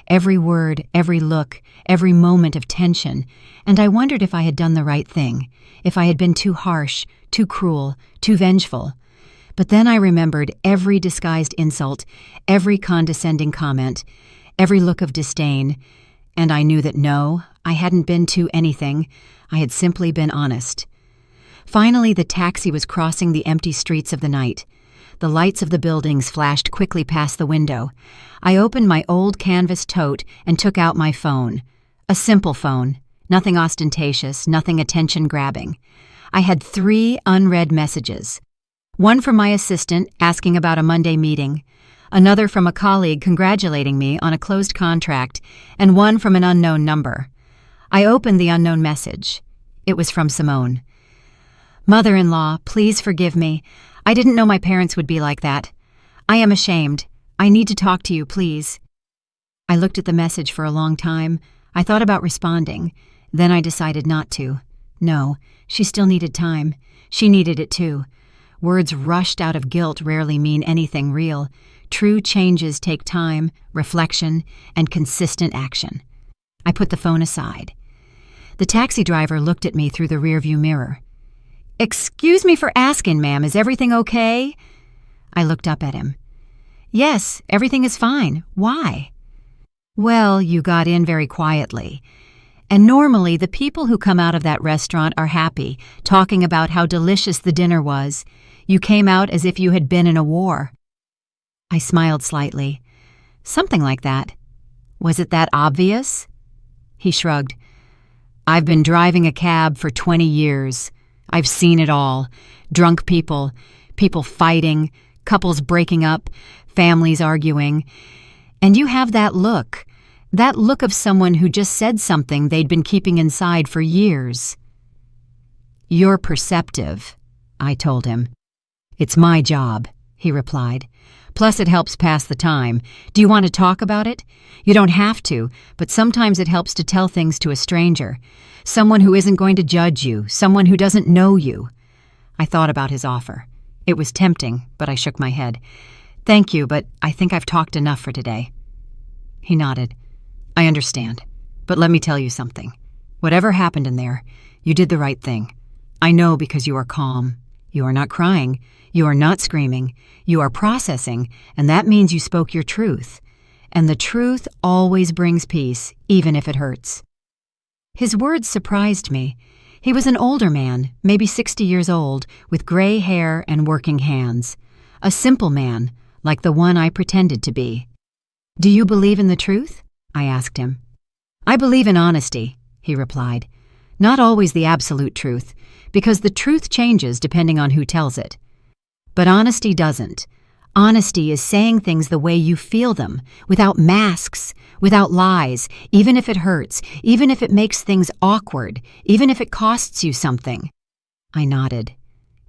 every word, every look, every moment of tension, and I wondered if I had done the right thing, if I had been too harsh, too cruel, too vengeful. But then I remembered every disguised insult, every condescending comment, every look of disdain, and I knew that no, I hadn't been too anything, I had simply been honest. Finally, the taxi was crossing the empty streets of the night. The lights of the buildings flashed quickly past the window. I opened my old canvas tote and took out my phone. A simple phone, nothing ostentatious, nothing attention-grabbing. I had 3 unread messages. One from my assistant asking about a Monday meeting, another from a colleague congratulating me on a closed contract, and one from an unknown number. I opened the unknown message. It was from Simone. Mother-in-law, please forgive me. I didn't know my parents would be like that. I am ashamed. I need to talk to you, please. I looked at the message for a long time. I thought about responding. Then I decided not to. No, she still needed time. She needed it too. Words rushed out of guilt rarely mean anything real. True changes take time, reflection, and consistent action. I put the phone aside. The taxi driver looked at me through the rearview mirror. Excuse me for asking, ma'am, is everything okay? I looked up at him. Yes, everything is fine. Why? Well, you got in very quietly. And normally the people who come out of that restaurant are happy, talking about how delicious the dinner was. You came out as if you had been in a war. I smiled slightly. Something like that. Was it that obvious? He shrugged. I've been driving a cab for 20 years. I've seen it all. Drunk people, people fighting, couples breaking up, families arguing. And you have that look of someone who just said something they'd been keeping inside for years. You're perceptive, I told him. It's my job, he replied. Plus it helps pass the time. Do you want to talk about it? You don't have to, but sometimes it helps to tell things to a stranger. Someone who isn't going to judge you, someone who doesn't know you. I thought about his offer. It was tempting, but I shook my head. Thank you, but I think I've talked enough for today. He nodded. I understand, but let me tell you something. Whatever happened in there, you did the right thing. I know because you are calm. You are not crying. You are not screaming. You are processing, and that means you spoke your truth. And the truth always brings peace, even if it hurts. His words surprised me. He was an older man, maybe 60 years old, with gray hair and working hands. A simple man, like the one I pretended to be. Do you believe in the truth? I asked him. I believe in honesty, he replied. Not always the absolute truth, because the truth changes depending on who tells it. But honesty doesn't. Honesty is saying things the way you feel them, without masks, without lies, even if it hurts, even if it makes things awkward, even if it costs you something. I nodded.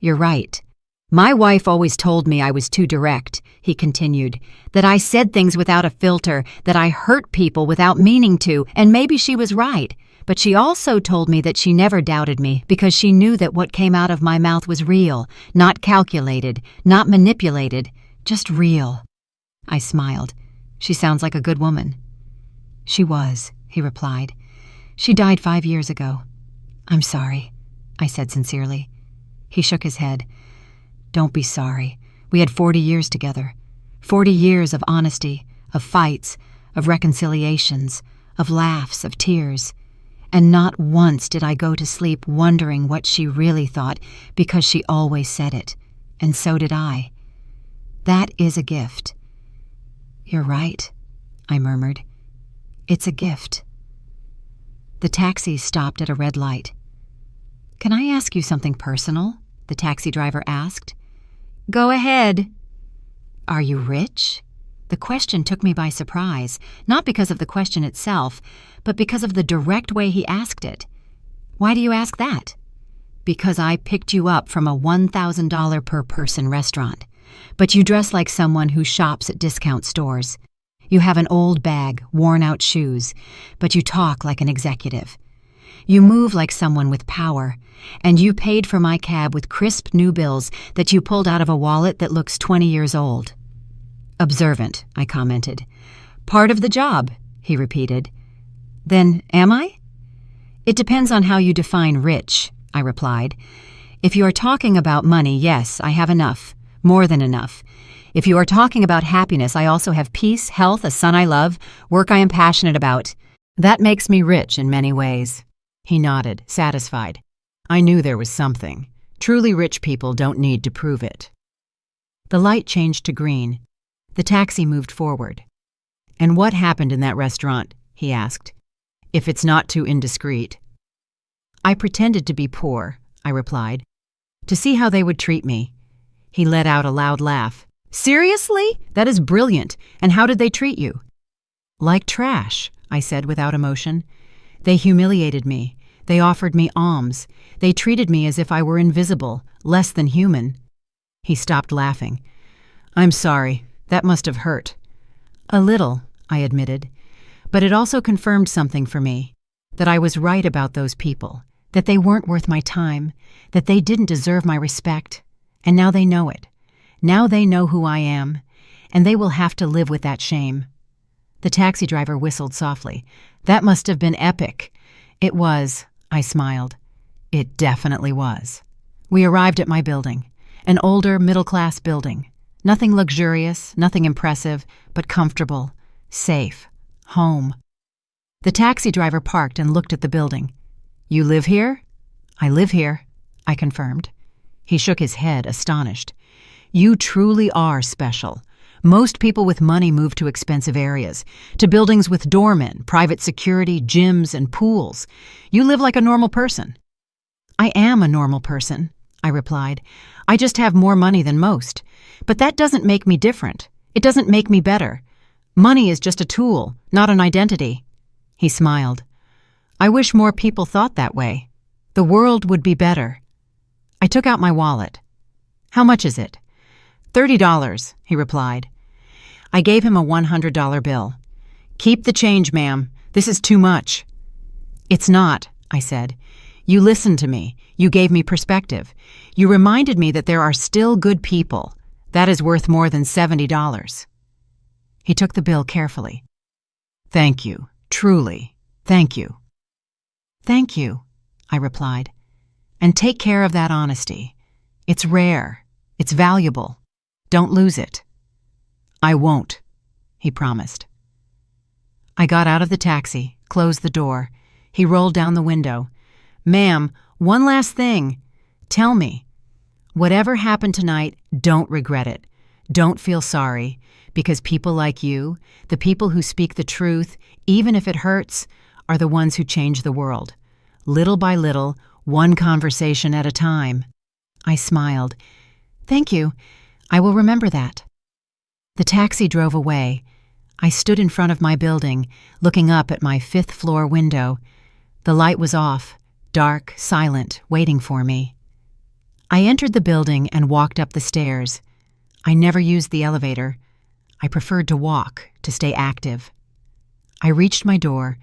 You're right. My wife always told me I was too direct, he continued, that I said things without a filter, that I hurt people without meaning to, and maybe she was right. But she also told me that she never doubted me because she knew that what came out of my mouth was real, not calculated, not manipulated, just real. I smiled. She sounds like a good woman. She was, he replied. She died 5 years ago. I'm sorry, I said sincerely. He shook his head. Don't be sorry. We had 40 years together. 40 years of honesty, of fights, of reconciliations, of laughs, of tears. And not once did I go to sleep wondering what she really thought because she always said it. And so did I. That is a gift. You're right, I murmured. It's a gift. The taxi stopped at a red light. Can I ask you something personal? The taxi driver asked. Go ahead. Are you rich? The question took me by surprise, not because of the question itself, but because of the direct way he asked it. Why do you ask that? Because I picked you up from a $1,000 per person restaurant, but you dress like someone who shops at discount stores. You have an old bag, worn-out shoes, but you talk like an executive. You move like someone with power, and you paid for my cab with crisp new bills that you pulled out of a wallet that looks 20 years old. Observant, I commented. Part of the job, he repeated. Then am I? It depends on how you define rich, I replied. If you are talking about money, yes, I have enough, more than enough. If you are talking about happiness, I also have peace, health, a son I love, work I am passionate about. That makes me rich in many ways. He nodded, satisfied. I knew there was something. Truly rich people don't need to prove it. The light changed to green. The taxi moved forward. And what happened in that restaurant? He asked. If it's not too indiscreet. I pretended to be poor, I replied, to see how they would treat me. He let out a loud laugh. Seriously? That is brilliant. And how did they treat you? Like trash, I said without emotion. They humiliated me. They offered me alms. They treated me as if I were invisible, less than human. He stopped laughing. I'm sorry. That must have hurt. A little, I admitted. But it also confirmed something for me. That I was right about those people. That they weren't worth my time. That they didn't deserve my respect. And now they know it. Now they know who I am. And they will have to live with that shame. The taxi driver whistled softly. That must have been epic. It was, I smiled. It definitely was. We arrived at my building. An older, middle-class building. Nothing luxurious, nothing impressive, but comfortable, safe, home. The taxi driver parked and looked at the building. "You live here?" "I live here," I confirmed. He shook his head, astonished. "You truly are special. Most people with money move to expensive areas, to buildings with doormen, private security, gyms, and pools. You live like a normal person." "I am a normal person," I replied. "I just have more money than most. But that doesn't make me different. It doesn't make me better. Money is just a tool, not an identity." He smiled. "I wish more people thought that way. The world would be better." I took out my wallet. "How much is it?" $30, he replied. I gave him a $100 bill. "Keep the change, ma'am. This is too much." "It's not," I said. "You listened to me. You gave me perspective. You reminded me that there are still good people. That is worth more than $70. He took the bill carefully. "Thank you. Truly. Thank you." "Thank you," I replied. "And take care of that honesty. It's rare. It's valuable. Don't lose it." "I won't," he promised. I got out of the taxi, closed the door. He rolled down the window. "Ma'am, one last thing. Tell me. Whatever happened tonight, don't regret it. Don't feel sorry, because people like you, the people who speak the truth, even if it hurts, are the ones who change the world. Little by little, one conversation at a time." I smiled. "Thank you. I will remember that." The taxi drove away. I stood in front of my building, looking up at my 5th-floor window. The light was off, dark, silent, waiting for me. I entered the building and walked up the stairs. I never used the elevator. I preferred to walk, to stay active. I reached my door.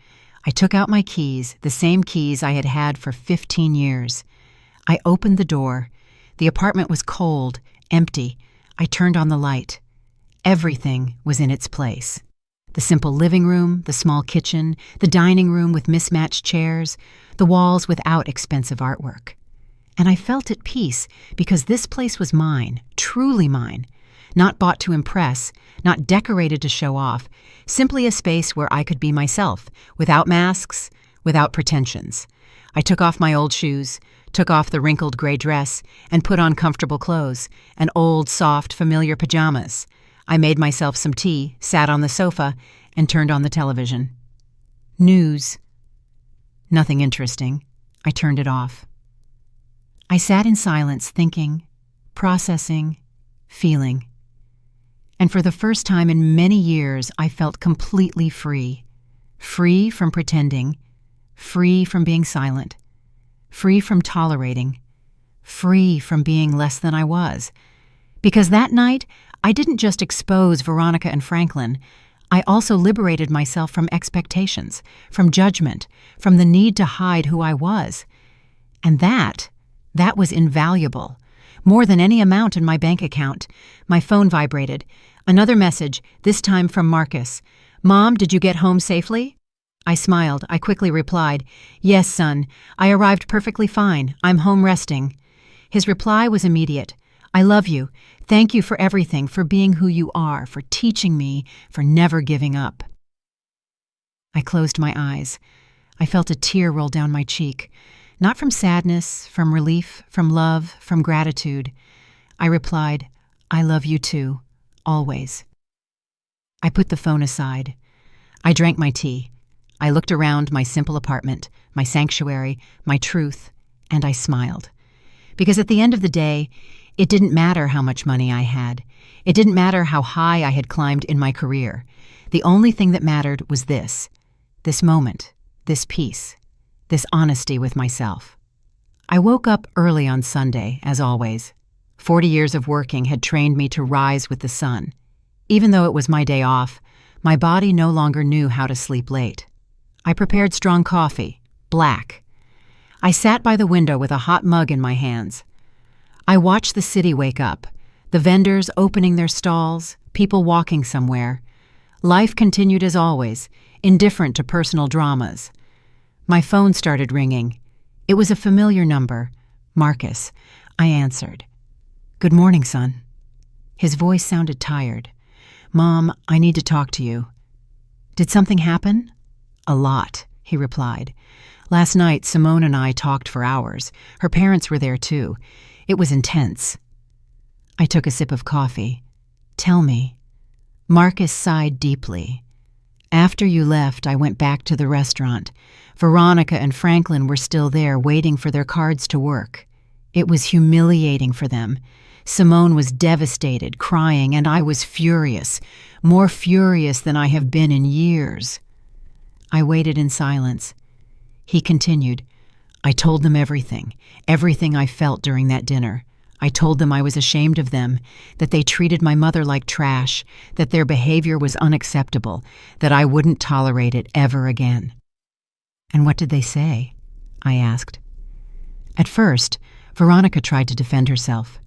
I took out my keys, the same keys I had had for 15 years. I opened the door. The apartment was cold, empty. I turned on the light. Everything was in its place. The simple living room, the small kitchen, the dining room with mismatched chairs, the walls without expensive artwork. And I felt at peace because this place was mine, truly mine, not bought to impress, not decorated to show off, simply a space where I could be myself, without masks, without pretensions. I took off my old shoes, took off the wrinkled gray dress, and put on comfortable clothes, and old, soft, familiar pajamas. I made myself some tea, sat on the sofa, and turned on the television. News. Nothing interesting. I turned it off. I sat in silence, thinking, processing, feeling. And for the first time in many years, I felt completely free. Free from pretending, free from being silent, free from tolerating, free from being less than I was. Because that night, I didn't just expose Veronica and Franklin. I also liberated myself from expectations, from judgment, from the need to hide who I was. And that was invaluable. More than any amount in my bank account. My phone vibrated. Another message, this time from Marcus. "Mom, did you get home safely?" I smiled. I quickly replied, "Yes, son. I arrived perfectly fine. I'm home resting." His reply was immediate. "I love you. Thank you for everything, for being who you are, for teaching me, for never giving up." I closed my eyes. I felt a tear roll down my cheek. Not from sadness, from relief, from love, from gratitude. I replied, "I love you too, always." I put the phone aside. I drank my tea. I looked around my simple apartment, my sanctuary, my truth, and I smiled. Because at the end of the day, it didn't matter how much money I had. It didn't matter how high I had climbed in my career. The only thing that mattered was this moment, this peace, this honesty with myself. I woke up early on Sunday, as always. 40 years of working had trained me to rise with the sun. Even though it was my day off, my body no longer knew how to sleep late. I prepared strong coffee, black. I sat by the window with a hot mug in my hands. I watched the city wake up, the vendors opening their stalls, people walking somewhere. Life continued as always, indifferent to personal dramas. My phone started ringing. It was a familiar number, Marcus. I answered. "Good morning, son." His voice sounded tired. "Mom, I need to talk to you." "Did something happen?" "A lot," he replied. "Last night, Simone and I talked for hours. Her parents were there too. It was intense." I took a sip of coffee. "Tell me." Marcus sighed deeply. "After you left, I went back to the restaurant. Veronica and Franklin were still there, waiting for their cards to work. It was humiliating for them. Simone was devastated, crying, and I was furious, more furious than I have been in years." I waited in silence. He continued, "I told them everything I felt during that dinner. I told them I was ashamed of them, that they treated my mother like trash, that their behavior was unacceptable, that I wouldn't tolerate it ever again." "And what did they say?" I asked. At first, Veronica tried to defend herself.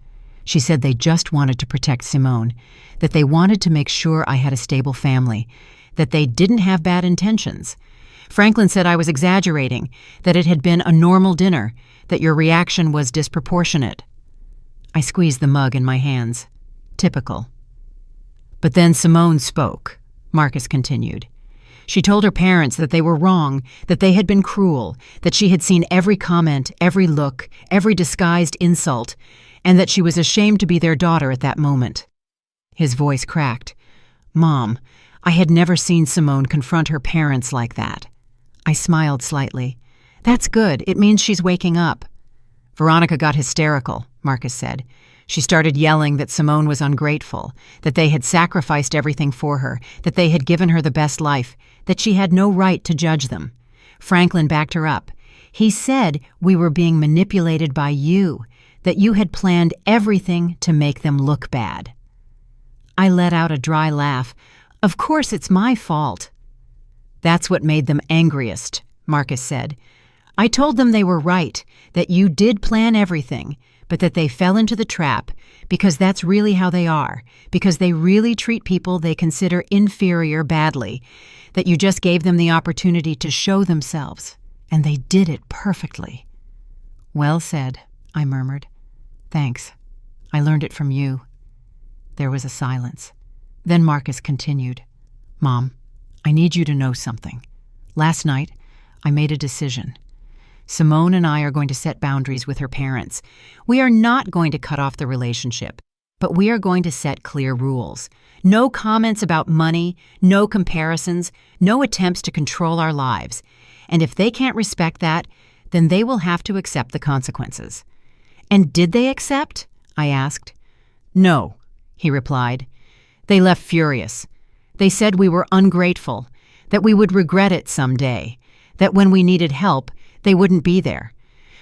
She said they just wanted to protect Simone, that they wanted to make sure I had a stable family, that they didn't have bad intentions. Franklin said I was exaggerating, that it had been a normal dinner, that your reaction was disproportionate. I squeezed the mug in my hands. Typical. "But then Simone spoke," Marcus continued. "She told her parents that they were wrong, that they had been cruel, that she had seen every comment, every look, every disguised insult, and that she was ashamed to be their daughter at that moment." His voice cracked. "Mom, I had never seen Simone confront her parents like that." I smiled slightly. "That's good. It means she's waking up." "Veronica got hysterical," Marcus said. "She started yelling that Simone was ungrateful, that they had sacrificed everything for her, that they had given her the best life, that she had no right to judge them. Franklin backed her up. He said we were being manipulated by you, that you had planned everything to make them look bad." I let out a dry laugh. "Of course it's my fault." "That's what made them angriest," Marcus said. "I told them they were right, that you did plan everything, but that they fell into the trap because that's really how they are, because they really treat people they consider inferior badly, that you just gave them the opportunity to show themselves, and they did it perfectly." "Well said," I murmured. "Thanks. I learned it from you." There was a silence. Then Marcus continued, "Mom, I need you to know something. Last night, I made a decision. Simone and I are going to set boundaries with her parents. We are not going to cut off the relationship, but we are going to set clear rules. No comments about money, no comparisons, no attempts to control our lives. And if they can't respect that, then they will have to accept the consequences." "And did they accept?" I asked. "No," he replied. "They left furious. They said we were ungrateful, that we would regret it someday, that when we needed help, they wouldn't be there.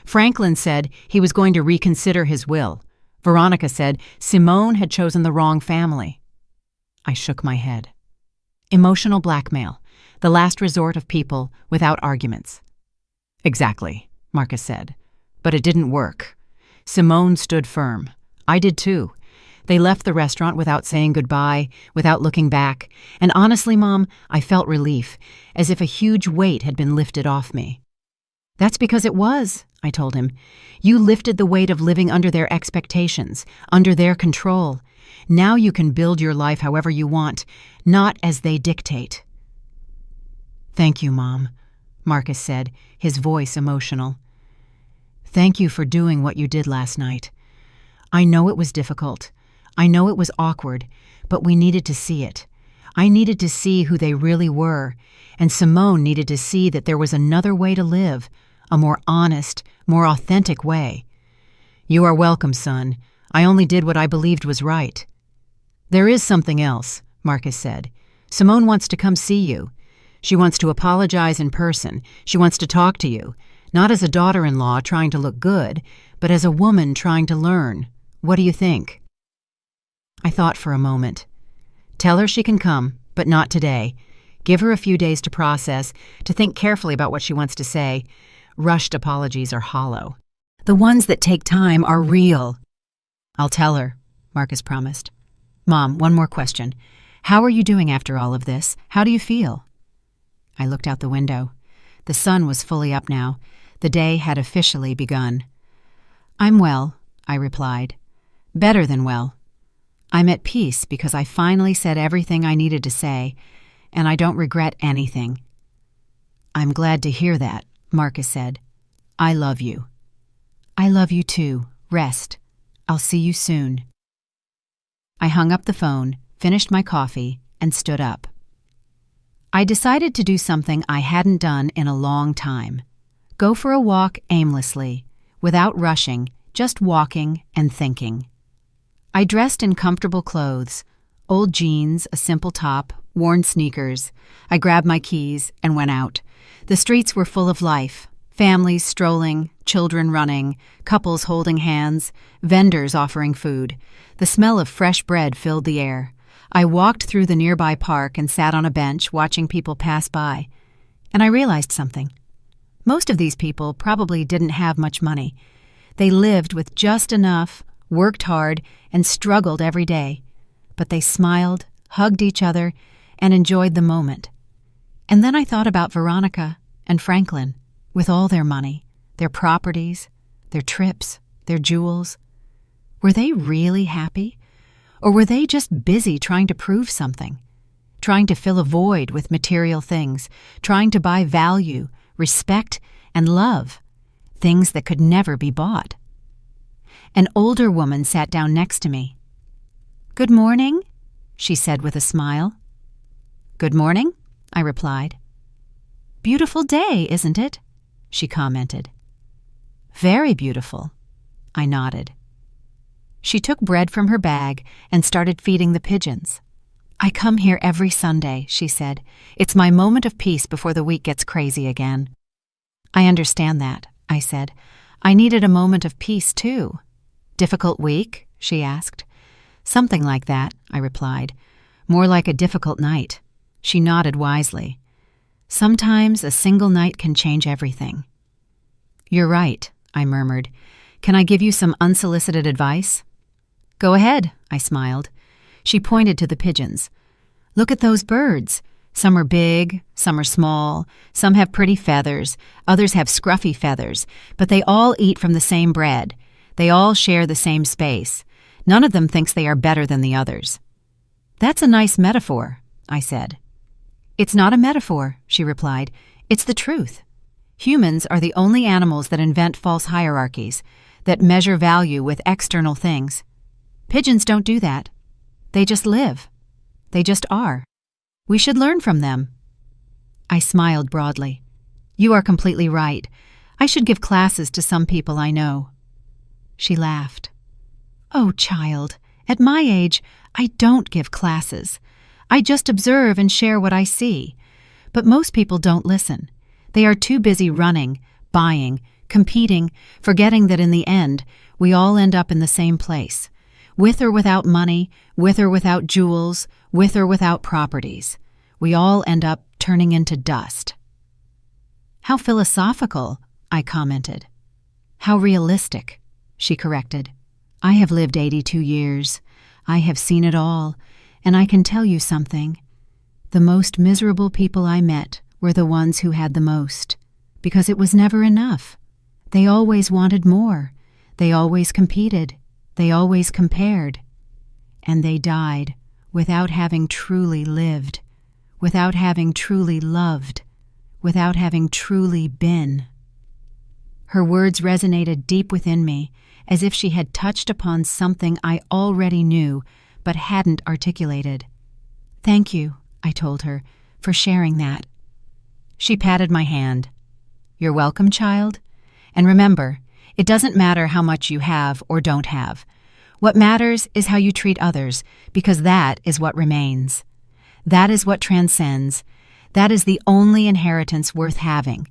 Franklin said he was going to reconsider his will. Veronica said Simone had chosen the wrong family." I shook my head. Emotional blackmail, the last resort of people without arguments. "Exactly," Marcus said. "But it didn't work. Simone stood firm. I did too. They left the restaurant without saying goodbye, without looking back, and honestly, Mom, I felt relief, as if a huge weight had been lifted off me." "That's because it was," I told him. "You lifted the weight of living under their expectations, under their control. Now you can build your life however you want, not as they dictate." "Thank you, Mom," Marcus said, his voice emotional. "Thank you for doing what you did last night. I know it was difficult. I know it was awkward, but we needed to see it. I needed to see who they really were, and Simone needed to see that there was another way to live, a more honest, more authentic way. You are welcome, son. I only did what I believed was right." "There is something else," Marcus said. "Simone wants to come see you. She wants to apologize in person. She wants to talk to you, not as a daughter-in-law trying to look good, but as a woman trying to learn. What do you think?" I thought for a moment. "Tell her she can come, but not today. Give her a few days to process, to think carefully about what she wants to say. Rushed apologies are hollow. The ones that take time are real." "I'll tell her," Marcus promised. "Mom, one more question. How are you doing after all of this? How do you feel?" I looked out the window. The sun was fully up now. The day had officially begun. "I'm well," I replied. "Better than well. I'm at peace because I finally said everything I needed to say, and I don't regret anything." I'm glad to hear that, Marcus said. I love you. I love you too. Rest. I'll see you soon. I hung up the phone, finished my coffee, and stood up. I decided to do something I hadn't done in a long time. Go for a walk aimlessly, without rushing, just walking and thinking. I dressed in comfortable clothes, old jeans, a simple top, worn sneakers. I grabbed my keys and went out. The streets were full of life. Families strolling, children running, couples holding hands, vendors offering food. The smell of fresh bread filled the air. I walked through the nearby park and sat on a bench watching people pass by. And I realized something. Most of these people probably didn't have much money. They lived with just enough, worked hard, and struggled every day. But they smiled, hugged each other, and enjoyed the moment. And then I thought about Veronica and Franklin, with all their money, their properties, their trips, their jewels. Were they really happy? Or were they just busy trying to prove something? Trying to fill a void with material things, trying to buy value, respect, and love, things that could never be bought. An older woman sat down next to me. "Good morning," she said with a smile. "Good morning," I replied. "Beautiful day, isn't it?" she commented. "Very beautiful," I nodded. She took bread from her bag and started feeding the pigeons. "I come here every Sunday," she said. "It's my moment of peace before the week gets crazy again." "I understand that," I said. "I needed a moment of peace, too." "Difficult week?" she asked. "Something like that," I replied. "More like a difficult night." She nodded wisely. "Sometimes a single night can change everything." "You're right," I murmured. "Can I give you some unsolicited advice?" "Go ahead," I smiled. She pointed to the pigeons. "Look at those birds. Some are big, some are small, some have pretty feathers, others have scruffy feathers, but they all eat from the same bread. They all share the same space. None of them thinks they are better than the others." "That's a nice metaphor," I said. "It's not a metaphor," she replied. "It's the truth. Humans are the only animals that invent false hierarchies, that measure value with external things. Pigeons don't do that. They just live. They just are. We should learn from them." I smiled broadly. "You are completely right. I should give classes to some people I know." She laughed. "Oh, child, at my age, I don't give classes. I just observe and share what I see. But most people don't listen. They are too busy running, buying, competing, forgetting that in the end, we all end up in the same place. With or without money, with or without jewels, with or without properties. We all end up turning into dust." "How philosophical," I commented. "How realistic," she corrected. "I have lived 82 years. I have seen it all, and I can tell you something. The most miserable people I met were the ones who had the most, because it was never enough. They always wanted more. They always competed. They always compared. And they died without having truly lived, without having truly loved, without having truly been." Her words resonated deep within me, as if she had touched upon something I already knew but hadn't articulated. "Thank you," I told her, "for sharing that." She patted my hand. "You're welcome, child. And remember, it doesn't matter how much you have or don't have. What matters is how you treat others, because that is what remains. That is what transcends. That is the only inheritance worth having."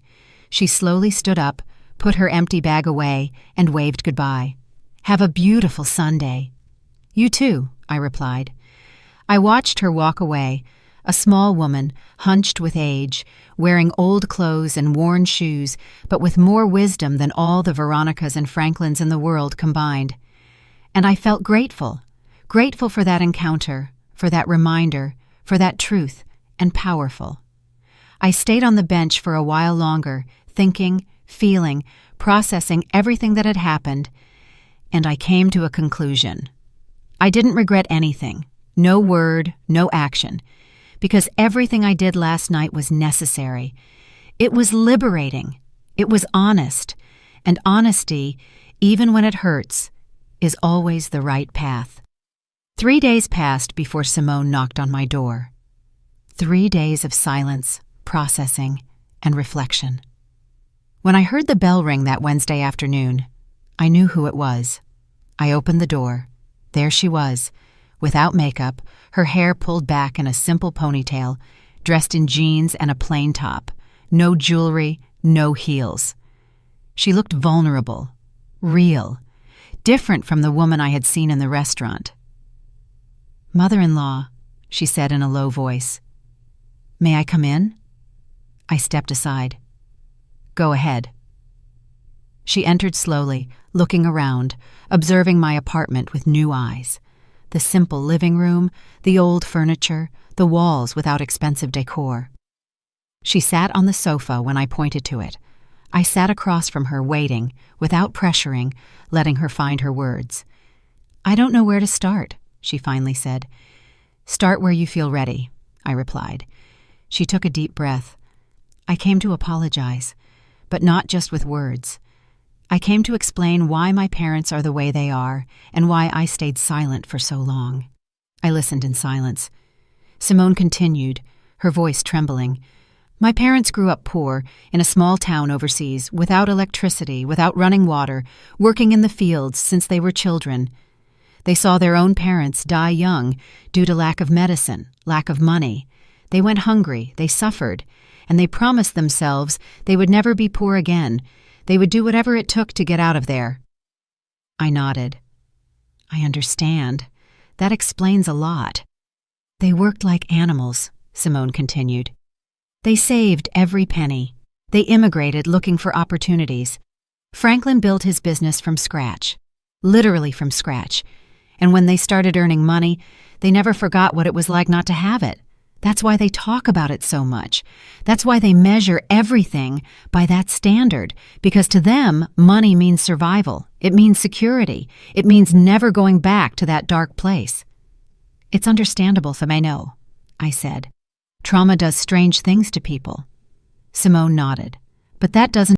She slowly stood up, put her empty bag away, and waved goodbye. "Have a beautiful Sunday." "You too," I replied. I watched her walk away, a small woman, hunched with age, wearing old clothes and worn shoes, but with more wisdom than all the Veronicas and Franklins in the world combined. And I felt grateful for that encounter, for that reminder, for that truth, and powerful. I stayed on the bench for a while longer, thinking, feeling, processing everything that had happened, and I came to a conclusion. I didn't regret anything, no word, no action, because everything I did last night was necessary. It was liberating. It was honest. And honesty, even when it hurts, is always the right path. 3 days passed before Simone knocked on my door. 3 days of silence, processing, and reflection. When I heard the bell ring that Wednesday afternoon, I knew who it was. I opened the door. There she was, without makeup, her hair pulled back in a simple ponytail, dressed in jeans and a plain top. No jewelry, no heels. She looked vulnerable, real, different from the woman I had seen in the restaurant. "Mother-in-law," she said in a low voice. "May I come in?" I stepped aside. "Go ahead." She entered slowly, looking around, observing my apartment with new eyes. The simple living room, the old furniture, the walls without expensive decor. She sat on the sofa when I pointed to it. I sat across from her, waiting, without pressuring, letting her find her words. "I don't know where to start," she finally said. "Start where you feel ready," I replied. She took a deep breath. "I came to apologize, but not just with words. I came to explain why my parents are the way they are and why I stayed silent for so long." I listened in silence. Simone continued, her voice trembling. "My parents grew up poor, in a small town overseas, without electricity, without running water, working in the fields since they were children. They saw their own parents die young due to lack of medicine, lack of money. They went hungry, they suffered, and they promised themselves they would never be poor again. They would do whatever it took to get out of there." I nodded. "I understand. That explains a lot." "They worked like animals," Simone continued. "They saved every penny. They immigrated looking for opportunities. Franklin built his business from scratch, literally from scratch. And when they started earning money, they never forgot what it was like not to have it. That's why they talk about it so much. That's why they measure everything by that standard, because to them, money means survival. It means security. It means never going back to that dark place." "It's understandable, Femeno," I said. "Trauma does strange things to people." Simone nodded. "But that doesn't